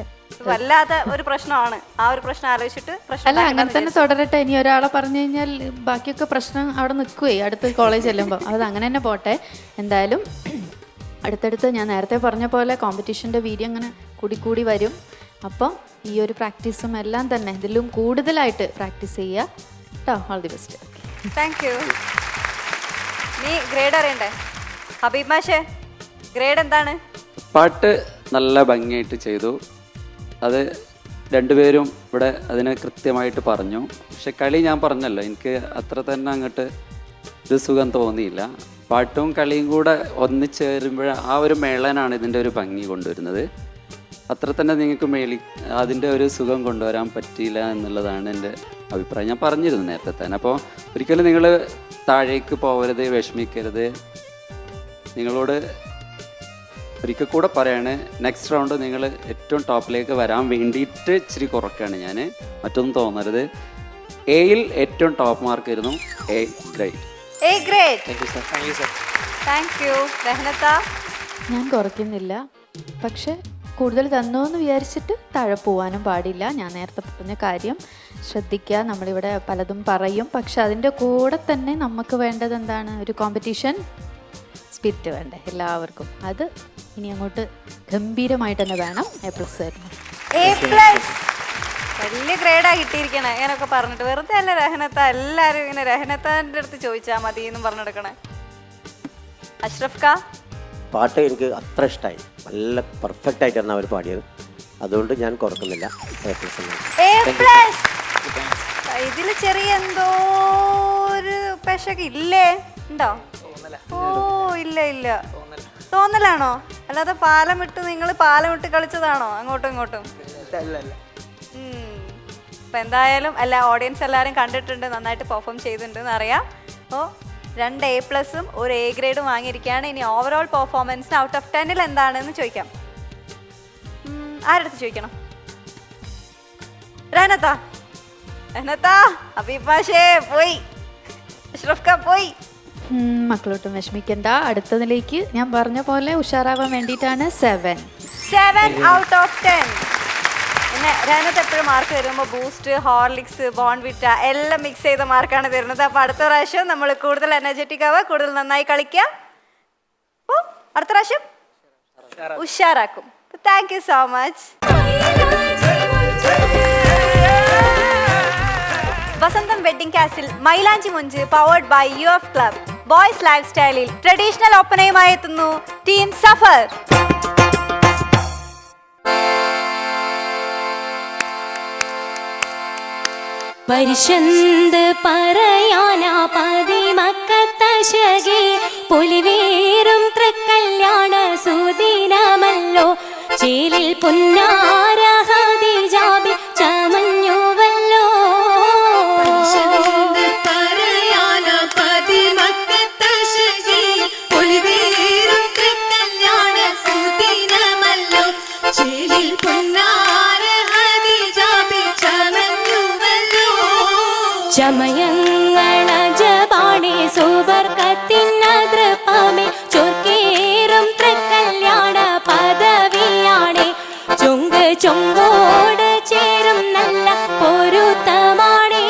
വല്ലാത്ത ഒരു പ്രശ്നമാണ്. ആ ഒരു പ്രശ്നം ആലോചിച്ചിട്ട് അല്ല, അങ്ങനെ തന്നെ തുടരട്ടെ. ഇനി ഒരാളെ പറഞ്ഞു കഴിഞ്ഞാൽ ബാക്കിയൊക്കെ പ്രശ്നം അവിടെ നിൽക്കുവേ അടുത്ത് കോളേജ് ചെല്ലുമ്പോൾ. അത് അങ്ങനെ തന്നെ പോട്ടെ. എന്തായാലും അടുത്തടുത്ത് ഞാൻ നേരത്തെ പറഞ്ഞ പോലെ കോമ്പറ്റീഷൻ്റെ വീഡിയോ അങ്ങനെ കൂടി വരും. അപ്പം ഈ ഒരു പ്രാക്ടീസും എല്ലാം തന്നെ ഇതിലും കൂടുതലായിട്ട് പ്രാക്ടീസ് ചെയ്യുക കേട്ടോ. All the best. Thank U. നീ ഗ്രേഡ് അറിയണ്ടേ? ഹബീബ് മാഷേ, ഗ്രേഡ് എന്താണ്? പാട്ട് നല്ല ഭംഗിയായിട്ട് ചെയ്തു. അത് രണ്ടുപേരും ഇവിടെ അതിനെ കൃത്യമായിട്ട് പറഞ്ഞു. പക്ഷെ കളി ഞാൻ പറഞ്ഞല്ലോ, എനിക്ക് അത്ര തന്നെ അങ്ങോട്ട് ഒരു സുഖം തോന്നിയില്ല. പാട്ടും കളിയും കൂടെ ഒന്നിച്ചേരുമ്പോൾ ആ ഒരു മേളനാണ് ഇതിൻ്റെ ഒരു ഭംഗി കൊണ്ടുവരുന്നത്. അത്ര തന്നെ നിങ്ങൾക്ക് അതിൻ്റെ ഒരു സുഖം കൊണ്ടുവരാൻ പറ്റിയില്ല എന്നുള്ളതാണ് എൻ്റെ അഭിപ്രായം. ഞാൻ പറഞ്ഞിരുന്നു നേരത്തെ തന്നെ. അപ്പോൾ ഒരിക്കലും നിങ്ങൾ താഴേക്ക് പോകരുത്, വിഷമിക്കരുത്. നിങ്ങളോട് ഒരിക്കൽ കൂടെ പറയാണ്, നെക്സ്റ്റ് റൗണ്ട് നിങ്ങൾ ഏറ്റവും ടോപ്പിലേക്ക് വരാൻ വേണ്ടിയിട്ട് ഇച്ചിരി കുറയ്ക്കുകയാണ് ഞാൻ. മറ്റൊന്നും തോന്നരുത്. എയിൽ ഏറ്റവും ടോപ്പ് മാർക്ക് ആയിരുന്നു. A grade. Thank you. രഹനത്ത? ഞാൻ കുറയ്ക്കുന്നില്ല, പക്ഷെ കൂടുതൽ തന്നോ എന്ന് വിചാരിച്ചിട്ട് താഴെ പോവാനും പാടില്ല. ഞാൻ നേരത്തെ പറഞ്ഞ കാര്യം ശ്രദ്ധിക്കുക. നമ്മളിവിടെ പലതും പറയും, പക്ഷെ അതിൻ്റെ കൂടെ തന്നെ നമുക്ക് വേണ്ടത് എന്താണ്? ഒരു കോമ്പറ്റീഷൻ സ്പിരിറ്റ് വേണ്ടേ എല്ലാവർക്കും. അത് ഇനി അങ്ങോട്ട് ഗംഭീരമായിട്ട് തന്നെ വേണം. A+ തരണം. A+. വലിയ ഗ്രേഡാ കിട്ടിയിരിക്കണേ ഇങ്ങനൊക്കെ പറഞ്ഞിട്ട്. വെറുതെ അല്ല രഹനത്ത, എല്ലാരും ഇങ്ങനെ രഹനത്താൻ്റെ അടുത്ത് ചോദിച്ചാൽ മതി എന്ന് പറഞ്ഞെടുക്കണേ. അഷ്റഫ് കാ, പാട്ട് എനിക്ക് അത്ര ഇഷ്ടമായി, നല്ല പെർഫെക്റ്റ് ആയിട്ടാണ് അവർ പാടിയത്, അതുകൊണ്ട് ഞാൻ കുറക്കുന്നില്ല. A+. ഇതില് ചെറിയ എന്തോ ഒരു പെശക് ഇല്ലേ? ഉണ്ടോ? ഓ ഇല്ല ഇല്ല, തോന്നലാണോ? അല്ലാതെ നിങ്ങൾ പാലമിട്ട് കളിച്ചതാണോ അങ്ങോട്ടും ഇങ്ങോട്ടും? അപ്പൊ എന്തായാലും എല്ലാ ഓഡിയൻസ് എല്ലാവരും കണ്ടിട്ടുണ്ട്, നന്നായിട്ട് പെർഫോം ചെയ്തിട്ടുണ്ടെന്ന് അറിയാം. അപ്പോൾ 2 A+ഉം 1 A ഗ്രേഡും വാങ്ങിയിരിക്കുകയാണ്. ഇനി ഓവറോൾ പെർഫോമൻസിന് ഔട്ട് ഓഫ് 10 എന്താണെന്ന് ചോദിക്കാം. ആരടുത്ത് ചോദിക്കണം? രഹനത്ത, ഹബീബ് മാഷേ പോയി, അഷ്റഫ് ഖാൻ പോയി. മക്കളോട്ടും വിഷമിക്കണ്ട. അടുത്തതിലേക്ക് ഞാൻ പറഞ്ഞ പോലെ ഉഷാറാവാൻ വേണ്ടിയിട്ടാണ് 7 ഔട്ട് ഓഫ് 10. പിന്നെ രഹനത്ത് എപ്പോഴും മാർക്ക് തരുമ്പോൾ ബൂസ്റ്റ്, ഹോർലിക്സ്, ബോൺവിറ്റ എല്ലാം മിക്സ് ചെയ്ത മാർക്കാണ് തരുന്നത്. അപ്പോൾ അടുത്ത പ്രാവശ്യം നമ്മൾ കൂടുതൽ എനർജറ്റിക് ആവുക, കൂടുതൽ നന്നായി കളിക്കുക. അപ്പോൾ അടുത്ത പ്രാവശ്യം ഉഷാറാക്കും. Thank you so much. Vasantham wedding castle Mylanchi Monchu powered by UF club boys ലൈഫ് സ്റ്റൈലിൽ ട്രഡീഷണൽ ഒപ്പനയുമായി എത്തുന്നു ടീം സഫർ. പരിശന്ത് പറയാനാ പതിമക്കത്തശകി പൊലിവേറും തൃക്കല്യാണ സുദിനമല്ലോ ചേലിൽ പുന്നാര ഹദീജാബി ചമഞ്ഞുവല്ലോ. ചമയങ്ങളജപാണി സുബർക്കത്തിനതൃപ്പമേ ചൊർക്കേറും തൃക്കല്യാണ പദവിയാണേ ചൊങ്ക് ചൊങ്കോട് ചേരും നല്ല പൊരുത്തമാണേ.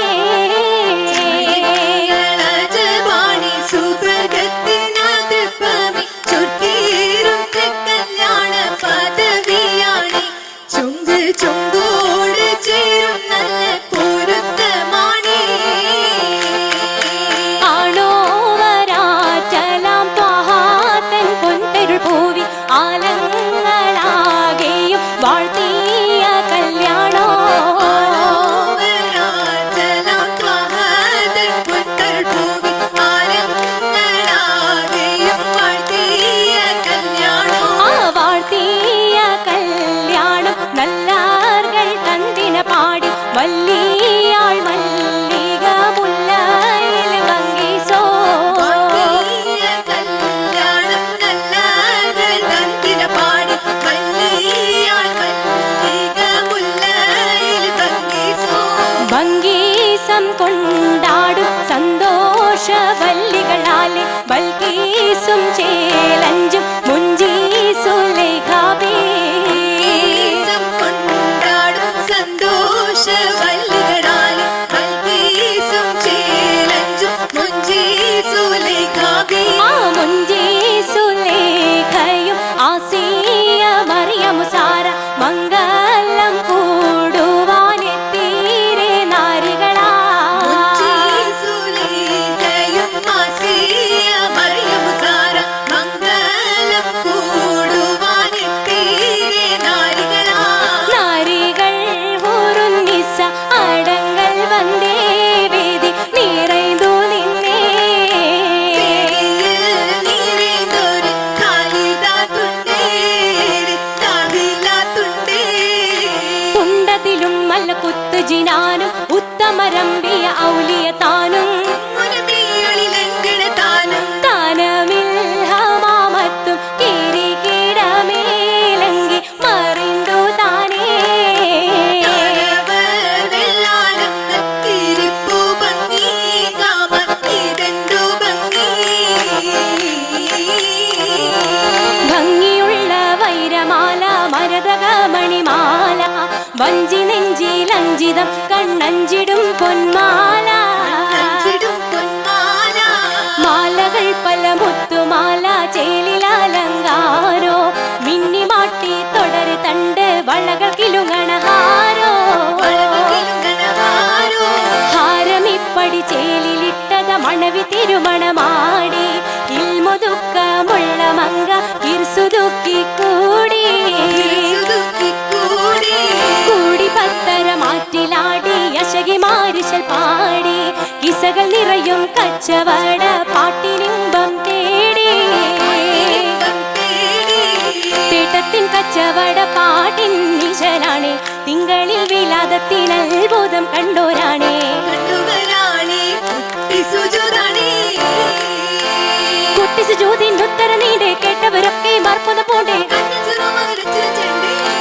ആലങ്ങളാകെയും വാഴ്ത്തിയ കല്യാണോ ആ വാഴ്ത്തിയ കല്യാണം നല്ലാർകൾ തന്തിന പാടി വല്ലിയാൾ മല്ലിക മുല്ലയിൽ ഭംഗിസോ. ഭംഗീസം കൊണ്ടാടും സന്തോഷവല്ലികളാലെ ബൽക്കീസും ചേലഞ്ചും മുഞ്ചീസുലേഖാബേ. ആ മുഞ്ചീസുലേഖയും ആസിയ മറിയം സാര മംഗലം കൂടുവാനെത്തീരെ നാരികളാ. നാരികൾ ഹുറുന്നിസ അടങ്ങൾ വന്നേ വേദി നിറൈതു നിന്നേ. ഉണ്ടതിലും മല്ല കുത്ത് ജിനാനും ഉത്തമരമ്പിയ ഔലിയ താനും താനമിൽ ഹമാമത്തും കിരീടമേലങ്കി മറിണ്ടു താനേ. ഭംഗിയുള്ള വൈരമാല മരതകമണിമാല വഞ്ചി നെഞ്ചിലഞ്ചിതം കണ്ണഞ്ചിടും പൊന്മാല. മാലകൾ പല മുത്തുമാല ചേലിലലങ്കാരോ മിന്നിമാട്ടി തുടര് തണ്ട് വള വളകൾ കിലുങ്ങണ ഹാരോ ഹാരമിപ്പടി ചേലിലിട്ടത മണവി തിരുമണമാടി ഇൽമുതുക്കമുള്ള മങ്ക ഇർസുതുക്കി കൂടി കൂടി പത്തര മാറ്റിലാടി യശകി മാരിശൽ പാടി കിസകൾ നിറയും കച്ചവട പാട്ടിനിമ്പം തേടി തേട്ടത്തിൻ കച്ചവട പാട്ടിൻ നിശലാണേ തിങ്കളിൽ വിലാദത്തിൻ അത്ഭുതം കണ്ടോരാണേ കുട്ടി സുജൂതിന്റെ ഉത്തര നീണ്ടേ കേട്ടവരൊക്കെ മർപ്പുത പോണ്ടേ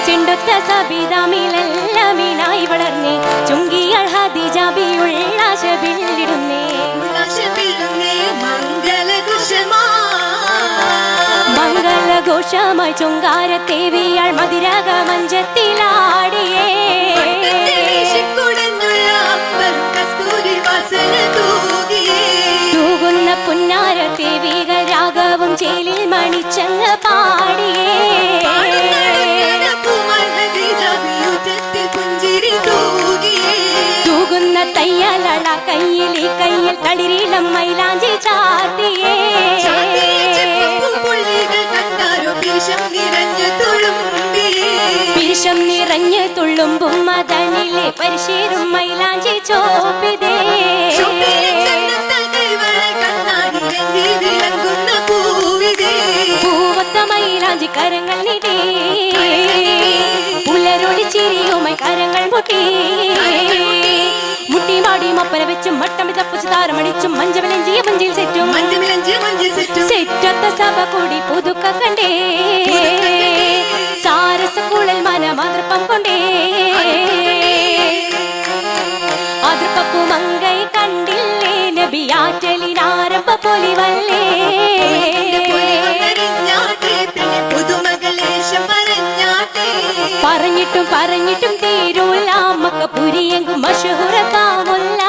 ചെണ്ടൊത്ത സബിതാമിലെല്ലാമീനായി വളർന്നേ ചുങ്കിയൾ ഹദിജാബിയുള്ള ശബില്ലിടുന്നേ മംഗളഘോഷമായി ചുങ്കാരത്തേവിയാൾ മതിരക മഞ്ചത്തിലാടിയേ തൂകുന്ന പുന്നാര ദേവികൾ രാഗവും ചേലിൽ മണിച്ചങ്ങ പാടിയേ തൂകുന്ന തയ്യലള കയ്യിൽ ഈ കയ്യിൽ തളിരീളം മൈലാഞ്ചി ചാർത്തിയേ പീശം നിറഞ്ഞു തുള്ളുമ്പും മദനിലെ പരിശീരും മൈലാഞ്ചി ചോപ്പിതേ പൂവത്ത മൈലാഞ്ചി കരങ്ങൾ നിടേ പുലരൊളി ചിരിയുമായി കരങ്ങൾ മുട്ടി മുട്ടി മാടി മൊപ്പന വെച്ചും മട്ടം തപ്പുച്ച് താരമണിച്ചും മഞ്ചവിലഞ്ചിയ മഞ്ചിൽ സെറ്റും സെറ്റൊത്ത സഭ കൂടി പുതുക്ക കണ്ടേ സാരസക്കുഴൽ മനമാതൃപ്പം കൊണ്ടേ അതിർപ്പപ്പു മങ്കൈ കണ്ടില്ലേ നബിയാറ്റലിനാരംഭ പൊലിവല്ലേ പറഞ്ഞിട്ടും പറഞ്ഞിട്ടും തീരൂല മക്ക പുരിയെങ്കും മഷഹുറത്താമുല്ല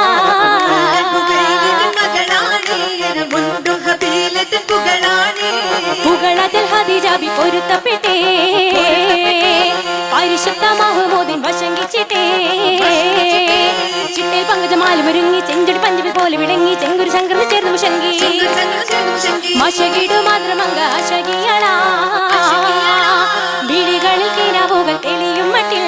പുകളതിൽ ഹദിജാബി പൊരുത്തപ്പെട്ടേ പരിശുദ്ധ മഹമൂദിൻ വശങ്കിച്ചിട്ടേ ചിട്ടയിൽ പങ്കജമാലുമൊരുങ്ങി ചെഞ്ചൊടി പഞ്ചമി പോലെ വിളങ്ങി ചെങ്കുരു ശങ്കർ ചേർന്ന് മുഷങ്കി മശകിടു മാത്രമങ്ക അശകിയളാ വിളികളിൽ കിനാവുകൾ തെളിയും മട്ടിൽ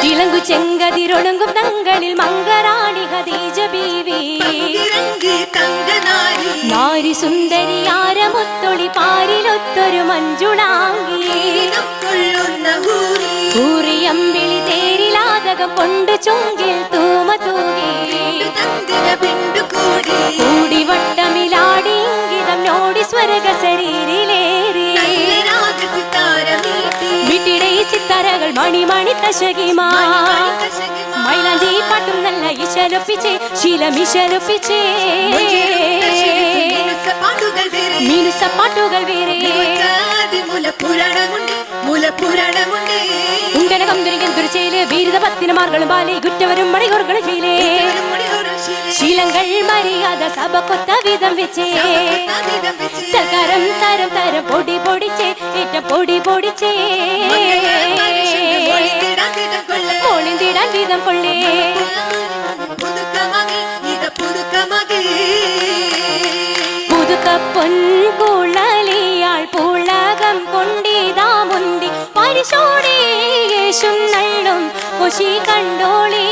തിളങ്കു ചെങ്കതിരൊടുങ്കും തങ്ങളിൽ മങ്കറാണി ഖദീജ ബീവി നാരി സുന്ദരിയാരമുത്തൊളി പാരിലൊത്തൊരു മഞ്ജുളാങ്കി കൂറിയമ്പിളി തേരിലാതകം കൊണ്ട് ചുങ്കിൽ തൂമ തൂകി കൂടി വട്ടമിലാടി ഇംഗിതം നോടി സ്വർഗ ശരീരിലേറി വിട്ടിടൈ സിത്താരകൾ മണിമണി തശകിമാ മൈലാഞ്ചി പാട്ടും നല്ല ഇശലൊപ്പിച്ചേ ശീലമിശലൊപ്പിച്ചേ മിനുസ പാട്ടുകൾ വേറെ ഉണ്ടനകം ദുരികന്തുരിച്ചേല് വീരിത പത്തിനമാർകളും ബാലി കുറ്റവരും മണികോർകളും ശീലേ ശീലങ്ങൾ മര്യാദ സഭ കൊത്ത വിധം വെച്ചേ സർക്കാരം തരം തരം പൊടി പൊടിച്ചേ ഏറ്റ പൊടി പൊടിച്ചേ പൊളിന്തിടാൻ വിധം കൊള്ളേ പുതുക്ക പൊൻകുഴലിയാൾ പുളകം കൊണ്ടിതാ മുന്തി പരിശോടി യേശും നള്ളും കൊശി കണ്ടോളേ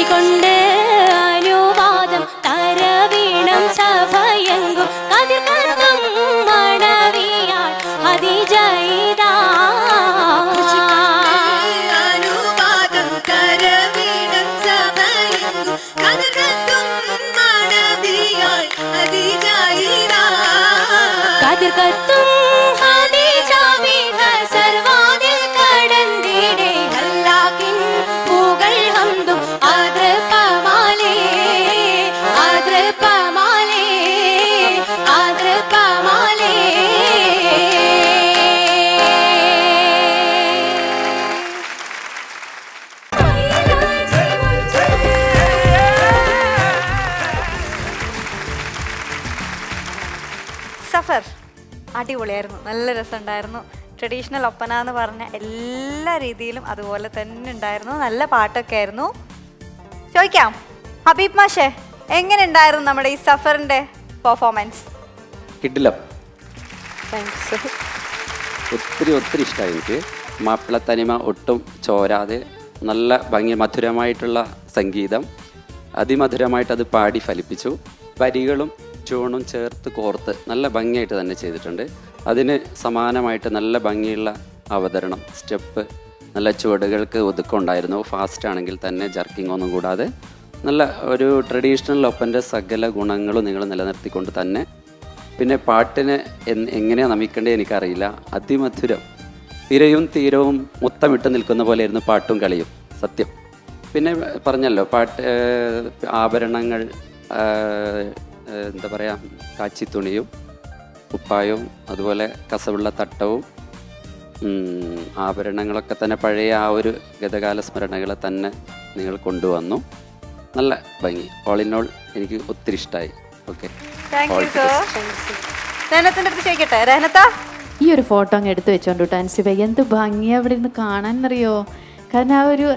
കൊണ്ട് അനുവാദം തരവീണം സഭയങ്കും കതിർക്കത്തും മണവിയാൾ ഹദിജയിതാ അനുവാദം തരവീണം സഭയങ്കും കതിർക്കത്തും മണവിയാൾ ഹദിജയിതാ കതിർക്കത്തും ഹദിജവിധ സർവാദിൽ കടന്തിടേ ഹല്ലാക്കിൻ പൂകൾ ഹംദും സഫർ അടിപൊളിയായിരുന്നു, നല്ല രസമുണ്ടായിരുന്നു. ട്രഡീഷണൽ ഒപ്പന എന്ന് പറഞ്ഞ എല്ലാ രീതിയിലും അതുപോലെ തന്നെ ഉണ്ടായിരുന്നു. നല്ല പാട്ടൊക്കെ ആയിരുന്നു. ചോദിക്കാം, ഹബീബ് മാഷേ എങ്ങനെ ഉണ്ടായിരുന്നു നമ്മുടെ ഈ സഫറിന്റെ പെർഫോമൻസ്? കിടിലം. ഒത്തിരി ഇഷ്ടമായി എനിക്ക്. മാപ്പിള തനിമ ഒട്ടും ചോരാതെ നല്ല ഭംഗി, മധുരമായിട്ടുള്ള സംഗീതം, അതിമധുരമായിട്ട് അത് പാടി ഫലിപ്പിച്ചു. വരികളും ട്യൂണും ചേർത്ത് കോർത്ത് നല്ല ഭംഗിയായിട്ട് തന്നെ ചെയ്തിട്ടുണ്ട്. അതിന് സമാനമായിട്ട് നല്ല ഭംഗിയുള്ള അവതരണം, സ്റ്റെപ്പ്, നല്ല ചുവടുകൾക്ക് ഒതുക്കമുണ്ടായിരുന്നു. ഫാസ്റ്റ് ആണെങ്കിൽ തന്നെ ജർക്കിംഗ് ഒന്നും കൂടാതെ നല്ല ഒരു ട്രഡീഷണൽ ഒപ്പൻ്റെ സകല ഗുണങ്ങളും നിങ്ങൾ നിലനിർത്തിക്കൊണ്ട് തന്നെ. പിന്നെ പാട്ടിന് എങ്ങനെയാണ് നമിക്കേണ്ടത് എനിക്കറിയില്ല. അതിമധുരം, തിരയും തീരവും മുത്തമിട്ട് നിൽക്കുന്ന പോലെയായിരുന്നു പാട്ടും കളിയും, സത്യം. പിന്നെ പറഞ്ഞല്ലോ പാട്ട്, ആഭരണങ്ങൾ, എന്താ പറയുക, കാച്ചിത്തുണിയും കുപ്പായവും അതുപോലെ കസവുള്ള തട്ടവും ആഭരണങ്ങളൊക്കെ തന്നെ പഴയ ആ ഒരു ഗതകാല സ്മരണകളെ തന്നെ നിങ്ങൾ കൊണ്ടുവന്നു. നല്ല ഭംഗി. ഓൾ ഇൻ ഓൾ എനിക്ക് ഒത്തിരി ഇഷ്ടമായി. ഓക്കെ, ഈ ഒരു ഫോട്ടോ അങ്ങ് എടുത്തു വെച്ചോണ്ട് കേട്ടോ അൻസിബ. എന്ത് ഭംഗിയാ അവിടെ ഇരുന്ന് കാണാൻ അറിയോ. കാരണം ആ ഒരു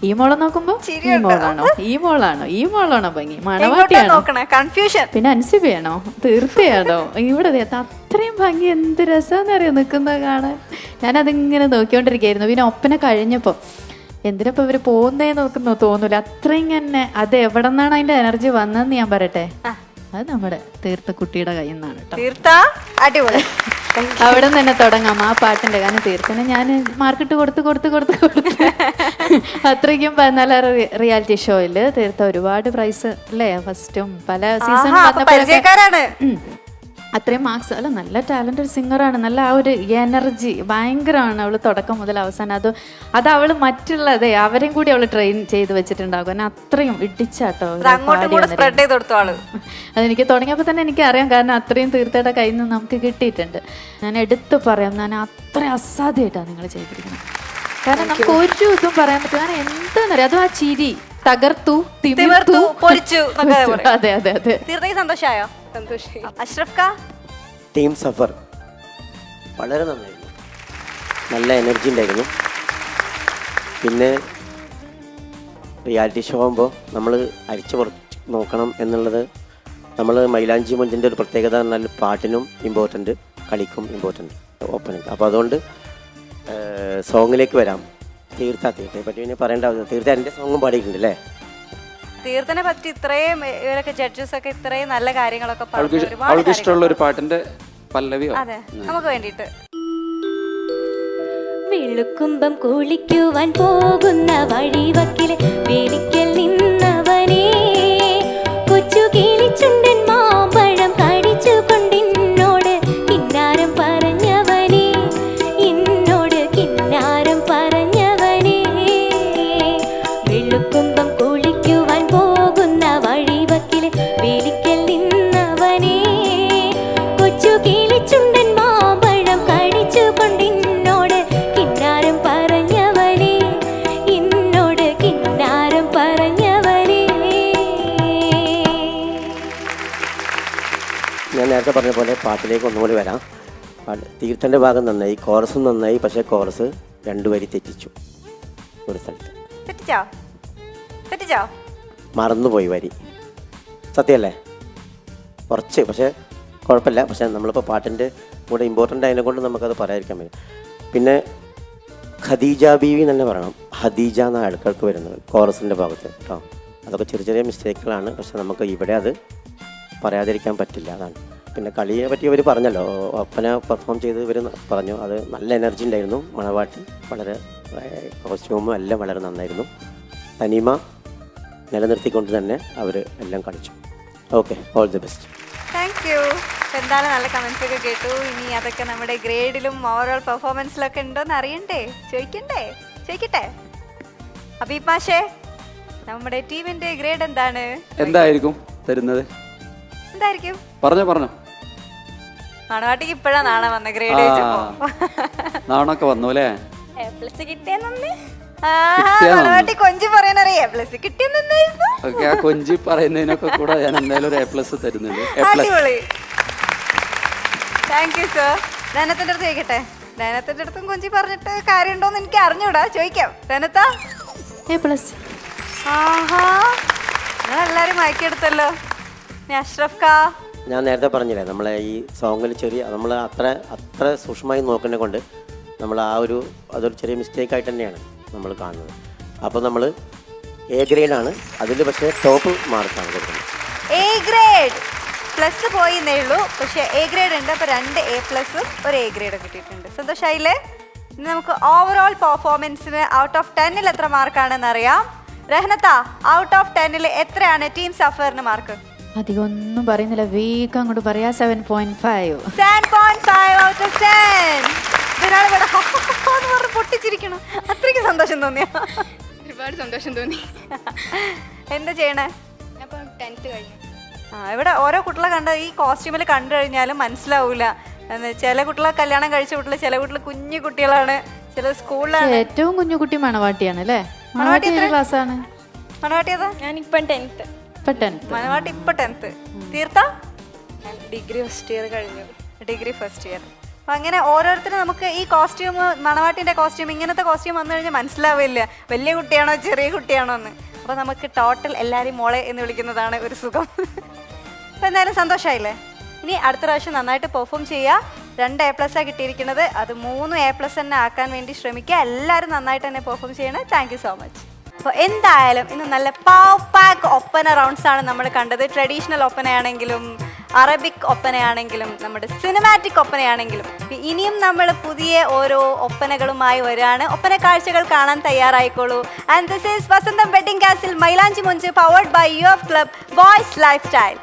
ഈ മോളെ നോക്കുമ്പോ ഈ മോളാണോ ഭംഗി, മണവാട്ടിയാണോ, കൺഫ്യൂഷൻ, പിന്നെ അൻസിബയാണോ, തീർച്ചയാണോ? ഇവിടെ അത്രയും ഭംഗി, എന്ത് രസമെന്നറിയോ നിൽക്കുന്നത് കാണാൻ. ഞാനതിങ്ങനെ നോക്കിക്കൊണ്ടിരിക്കുകയായിരുന്നു. പിന്നെ ഒപ്പന കഴിഞ്ഞപ്പോൾ എന്തിനപ്പോൾ ഇവർ പോകുന്നേ നോക്കുന്നോ തോന്നൂല, അത്രയും തന്നെ. അത് എവിടെ നിന്നാണ് അതിന്റെ എനർജി വന്നതെന്ന് ഞാൻ പറയട്ടെ, അത് നമ്മുടെ തീർത്ത കുട്ടിയുടെ കയ്യിൽ നിന്നാണ് കേട്ടോ. അടിപൊളി. അവിടെ നിന്ന് തന്നെ തുടങ്ങാം ആ പാട്ടിന്റെ. കാരണം തീർത്തനെ ഞാൻ മാർക്കറ്റ് കൊടുത്ത് അത്രയ്ക്കും നല്ല റിയാലിറ്റി ഷോയില് തീർത്ത ഒരുപാട് പ്രൈസ് അല്ലേ, ഫസ്റ്റും പല സീസൺ അത്രയും മാർക്സ്. അല്ല, നല്ല ടാലന്റഡ് സിംഗറാണ്. നല്ല ആ ഒരു എനർജി ഭയങ്കരമാണ് അവള് തുടക്കം മുതൽ അവസാനം. അത് അവള് മറ്റുള്ളതേ അവരെയും കൂടി അവള് ട്രെയിൻ ചെയ്ത് വെച്ചിട്ടുണ്ടാകും. കാരണം അത്രയും ഇടിച്ചാട്ടോ അതെനിക്ക് തുടങ്ങിയപ്പോൾ തന്നെ എനിക്ക് അറിയാം. കാരണം അത്രയും തീർത്ഥയുടെ കയ്യിൽ നിന്ന് നമുക്ക് കിട്ടിയിട്ടുണ്ട്. ഞാൻ എടുത്ത് പറയാം, ഞാൻ അത്ര അസാധ്യമായിട്ടാണ് നിങ്ങൾ ചെയ്തിരിക്കുന്നത്. കാരണം നമുക്ക് ഒരു ഇതും പറയാൻ പറ്റും. കാരണം എന്താണെന്നറിയാം, അതും ആ ചിരി തകർത്തു തിമിർത്തു പൊരിച്ചു. അതെ അതെ അതെ. സന്തോഷമായോ? ടീം സഫർ വളരെ നന്നായിരുന്നു, നല്ല എനർജി ഉണ്ടായിരുന്നു. പിന്നെ റിയാലിറ്റി ഷോ ആകുമ്പോൾ നമ്മൾ അരിച്ചു നോക്കണം എന്നുള്ളത്, നമ്മൾ മൈലാഞ്ചി മൊഞ്ചിൻ്റെ ഒരു പ്രത്യേകത എന്നാൽ പാട്ടിനും ഇമ്പോർട്ടൻറ്റ്, കളിക്കും ഇമ്പോർട്ടൻറ്റ്, ഒപ്പനയ്ക്ക്. അപ്പോൾ അതുകൊണ്ട് സോങ്ങിലേക്ക് വരാം. തീർത്ഥയെ പറ്റി പിന്നെ പറയേണ്ട ആവശ്യം. തീർത്ഥ എൻ്റെ സോങ്ങും പാടിയിട്ടുണ്ട് അല്ലേ? തീർത്ഥനെ പറ്റി ഇത്രയും ഇവരൊക്കെ ജഡ്ജസ് ഒക്കെ ഇത്രയും നല്ല കാര്യങ്ങളൊക്കെ അവൾക്ക് ഇഷ്ടമുള്ള ഒരു പാട്ടിന്റെ പല്ലവിയോ അതെ നമുക്ക് വേണ്ടിയിട്ട്. വെളുക്കുമ്പം കുളിക്കുവാൻ പോകുന്ന വഴിവക്കിലെ വേലിക്കൽ നിന്നവനേ, കൊച്ചു കിളിച്ചുണ്ടൻ മാമ്പഴം കടിച്ചു കൊണ്ടിന്നോട് കിന്നാരം പറഞ്ഞവനേ, എന്നോട് കിന്നാരം പറഞ്ഞവനേ. വെളുക്കുമ്പം കുളിക്കുവാൻ പോകുന്ന വഴിവക്കിലെ വേലിക്കൽ നിന്നവനേ, കൊച്ചു കിളിച്ചുണ്ടൻ മാമ്പഴം കടിച്ചു കൊണ്ടിന്നോട് കിന്നാരം പറഞ്ഞവനേ, എന്നോട് കിന്നാരം പറഞ്ഞവനേ. ഞാൻ നേരത്തെ പറഞ്ഞ പോലെ പാട്ടിലേക്ക് ഒന്നുകൂടി വരാം. തീർത്ഥൻ്റെ ഭാഗം നന്നായി, കോറസും നന്നായി. പക്ഷേ കോറസ് 2 വരി തെറ്റിച്ചു ഒരു സ്ഥലത്ത്. മറന്നുപോയി വരി. സത്യമല്ലേ? കുറച്ച്, പക്ഷേ കുഴപ്പമില്ല. പക്ഷേ നമ്മളിപ്പോൾ പാട്ടിൻ്റെ കൂടെ ഇമ്പോർട്ടൻ്റ് ആയതിനെ കൊണ്ട് നമുക്കത് പറയാതിരിക്കാൻ പറ്റും. പിന്നെ ഖദീജ ബീവി തന്നെ പറയണം. ഹദീജ എന്ന ആൾക്കാർക്ക് വരുന്നത് കോറസിൻ്റെ ഭാഗത്ത് കേട്ടോ. അതൊക്കെ ചെറിയ മിസ്റ്റേക്കുകളാണ്. പക്ഷെ നമുക്ക് ഇവിടെ അത് പറയാതിരിക്കാൻ പറ്റില്ല, അതാണ്. പിന്നെ കളിയെ പറ്റി അവർ പറഞ്ഞല്ലോ, ഒപ്പന പെർഫോം ചെയ്ത് ഇവർ പറഞ്ഞു. അത് നല്ല എനർജി ഉണ്ടായിരുന്നു. മണവാട്ടി വളരെ, കോസ്റ്റ്യൂമും എല്ലാം വളരെ നന്നായിരുന്നു. തനിമ നിലനിർത്തിക്കൊണ്ട് തന്നെ അവർ എല്ലാം കളിച്ചു. Okay, all the best. Thank U. എന്തായാലും നല്ല കമന്റ്സ് ഒക്കെ കേട്ടു. ഇനി അതൊക്കെ നമ്മുടെ ഗ്രേഡിലും ഓവറോൾ പെർഫോമൻസിലൊക്കെ ഉണ്ടോന്ന് അറിയണ്ടേ? ചോദിക്കട്ടെ. ഹബീബ് മാഷേ, നമ്മുടെ ടീമിന്റെ ഗ്രേഡ് എന്താണ്? എന്തായിരിക്കും തരുന്നത്? എന്തായിരിക്കും? പറഞ്ഞോ. മണവാട്ടിക്ക് ഇപ്പഴാ നാണം വന്ന ഗ്രേഡ് നാണൊക്കെ വന്നു അല്ലേ? മണവാട്ടി കൊഞ്ചി പറയാനറിയാം. പ്ലസ് കിട്ടിയെന്നായിരുന്നു. ആ കൊഞ്ചി പറയുന്നതിനൊക്കെ കൂടെ ഞാൻ എന്തായാലും ഒരു A+ തരുന്നുണ്ട്. അടിപൊളി. Thank you sir. ധനത്തിന്റെ അടുത്ത് ചോദിക്കട്ടെ. ധനത്തിന്റെ അടുത്തും കുഞ്ചി പറഞ്ഞിട്ട് കാര്യമുണ്ടോന്ന് എനിക്ക് അറിഞ്ഞൂടാ, ചോദിക്കാം. ധനത്ത A+. ആഹാ, എല്ലാരും മയക്കെടുത്തല്ലോ. അഷ്റഫ് കാ, ഞാൻ നേരത്തെ പറഞ്ഞില്ലേ നമ്മളെ ഈ സോങ്ങിൽ ചെറിയ നമ്മൾ അത്ര സൂക്ഷ്മമായി നോക്കുന്നത് കൊണ്ട് നമ്മൾ അതൊരു ചെറിയ മിസ്റ്റേക്ക് ആയിട്ട് തന്നെയാണ് നമ്മൾ കാണുന്നത്. അപ്പോൾ നമ്മൾ A ഗ്രേഡാണ്, അതിൽ പക്ഷേ ടോപ്പ് മാർക്കാണ് കൊടുക്കുന്നത്. A ഗ്രേഡ് പ്ലസ് പോയിന്നേ ഉള്ളൂ, പക്ഷെ A ഗ്രേഡ് ഉണ്ട്. അപ്പോൾ 2 A+, ഒരു A ഗ്രേഡ് കിട്ടിയിട്ടുണ്ട്. സന്തോഷായില്ലേ? ഇനി നമുക്ക് ഓവറോൾ പെർഫോമൻസിന് ഔട്ട് ഓഫ് 10 എത്ര മാർക്കാണെന്ന് അറിയാം. റഹ്നത്ത, ഔട്ട് ഓഫ് 10 എത്രയാണ് ടീം സഫറിന് മാർക്ക്? അധികം ഒന്നും പറയുന്നില്ല, വേഗം അങ്ങോട്ട് പറയാ. 7.5. 7.5 ഔട്ട് ഓഫ് 10. ഇതിനാളിവിടെ പറഞ്ഞ് പൊട്ടിച്ചിരിക്കണം. അത്രയ്ക്ക് സന്തോഷം തോന്നിയ? ഒരുപാട് സന്തോഷം തോന്നി. എന്താ ചെയ്യണേ? അപ്പം 10th കഴിഞ്ഞു. ഇവിടെ ഓരോ കുട്ടികളെ ഈ കോസ്റ്റ്യൂമിൽ കണ്ടു കഴിഞ്ഞാലും മനസ്സിലാവൂല. ചില കുട്ടികളെ കല്യാണം കഴിച്ച കുട്ടികൾ, ചില കുട്ടികൾ കുഞ്ഞു കുട്ടികളാണ്, ചില സ്കൂളിലാണ്. ഏറ്റവും കുഞ്ഞു കുട്ടി മണവാട്ടിയാണ് അല്ലേ? മണവാട്ടി ക്ലാസ് ആണ്. മണവാട്ടി ഏതാ? ഞാനിപ്പം 10th. മണവാട്ടി ഇപ്പൊ 10th. തീർത്ത ഡിഗ്രി ഫസ്റ്റ് ഇയർ കഴിഞ്ഞു. Degree first year. അപ്പൊ അങ്ങനെ ഓരോരുത്തരും നമുക്ക് ഈ കോസ്റ്റ്യൂം, മണവാട്ടിന്റെ കോസ്റ്റ്യൂം, ഇങ്ങനത്തെ കോസ്റ്റ്യൂം വന്നു കഴിഞ്ഞാൽ മനസ്സിലാവില്ല വലിയ കുട്ടിയാണോ ചെറിയ കുട്ടിയാണോ എന്ന്. അപ്പൊ നമുക്ക് ടോട്ടൽ എല്ലാവരും മോളെ എന്ന് വിളിക്കുന്നതാണ് ഒരു സുഖം. അപ്പൊ എന്തായാലും സന്തോഷമായില്ലേ? ഇനി അടുത്ത പ്രാവശ്യം നന്നായിട്ട് പെർഫോം ചെയ്യുക. 2 A+ കിട്ടിയിരിക്കുന്നത്, അത് 3 A+ തന്നെ ആക്കാൻ വേണ്ടി ശ്രമിക്കുക. എല്ലാവരും നന്നായിട്ട് തന്നെ പെർഫോം ചെയ്യണേ. Thank you so much. അപ്പോൾ എന്തായാലും ഇന്ന് നല്ല പവർ പാക്ക് ഒപ്പന റൗണ്ട്സ് ആണ് നമ്മൾ കണ്ടത്. ട്രഡീഷണൽ ഒപ്പനയാണെങ്കിലും അറബിക് ഒപ്പനയാണെങ്കിലും നമ്മുടെ സിനിമാറ്റിക് ഒപ്പനയാണെങ്കിലും ഇനിയും നമ്മൾ പുതിയ ഓരോ ഒപ്പനകളുമായി വരികയാണ്. ഒപ്പന കാഴ്ചകൾ കാണാൻ തയ്യാറായിക്കോളൂ. And this is Vasantham wedding castle Mylanchi Monchu, powered by your club boys life style.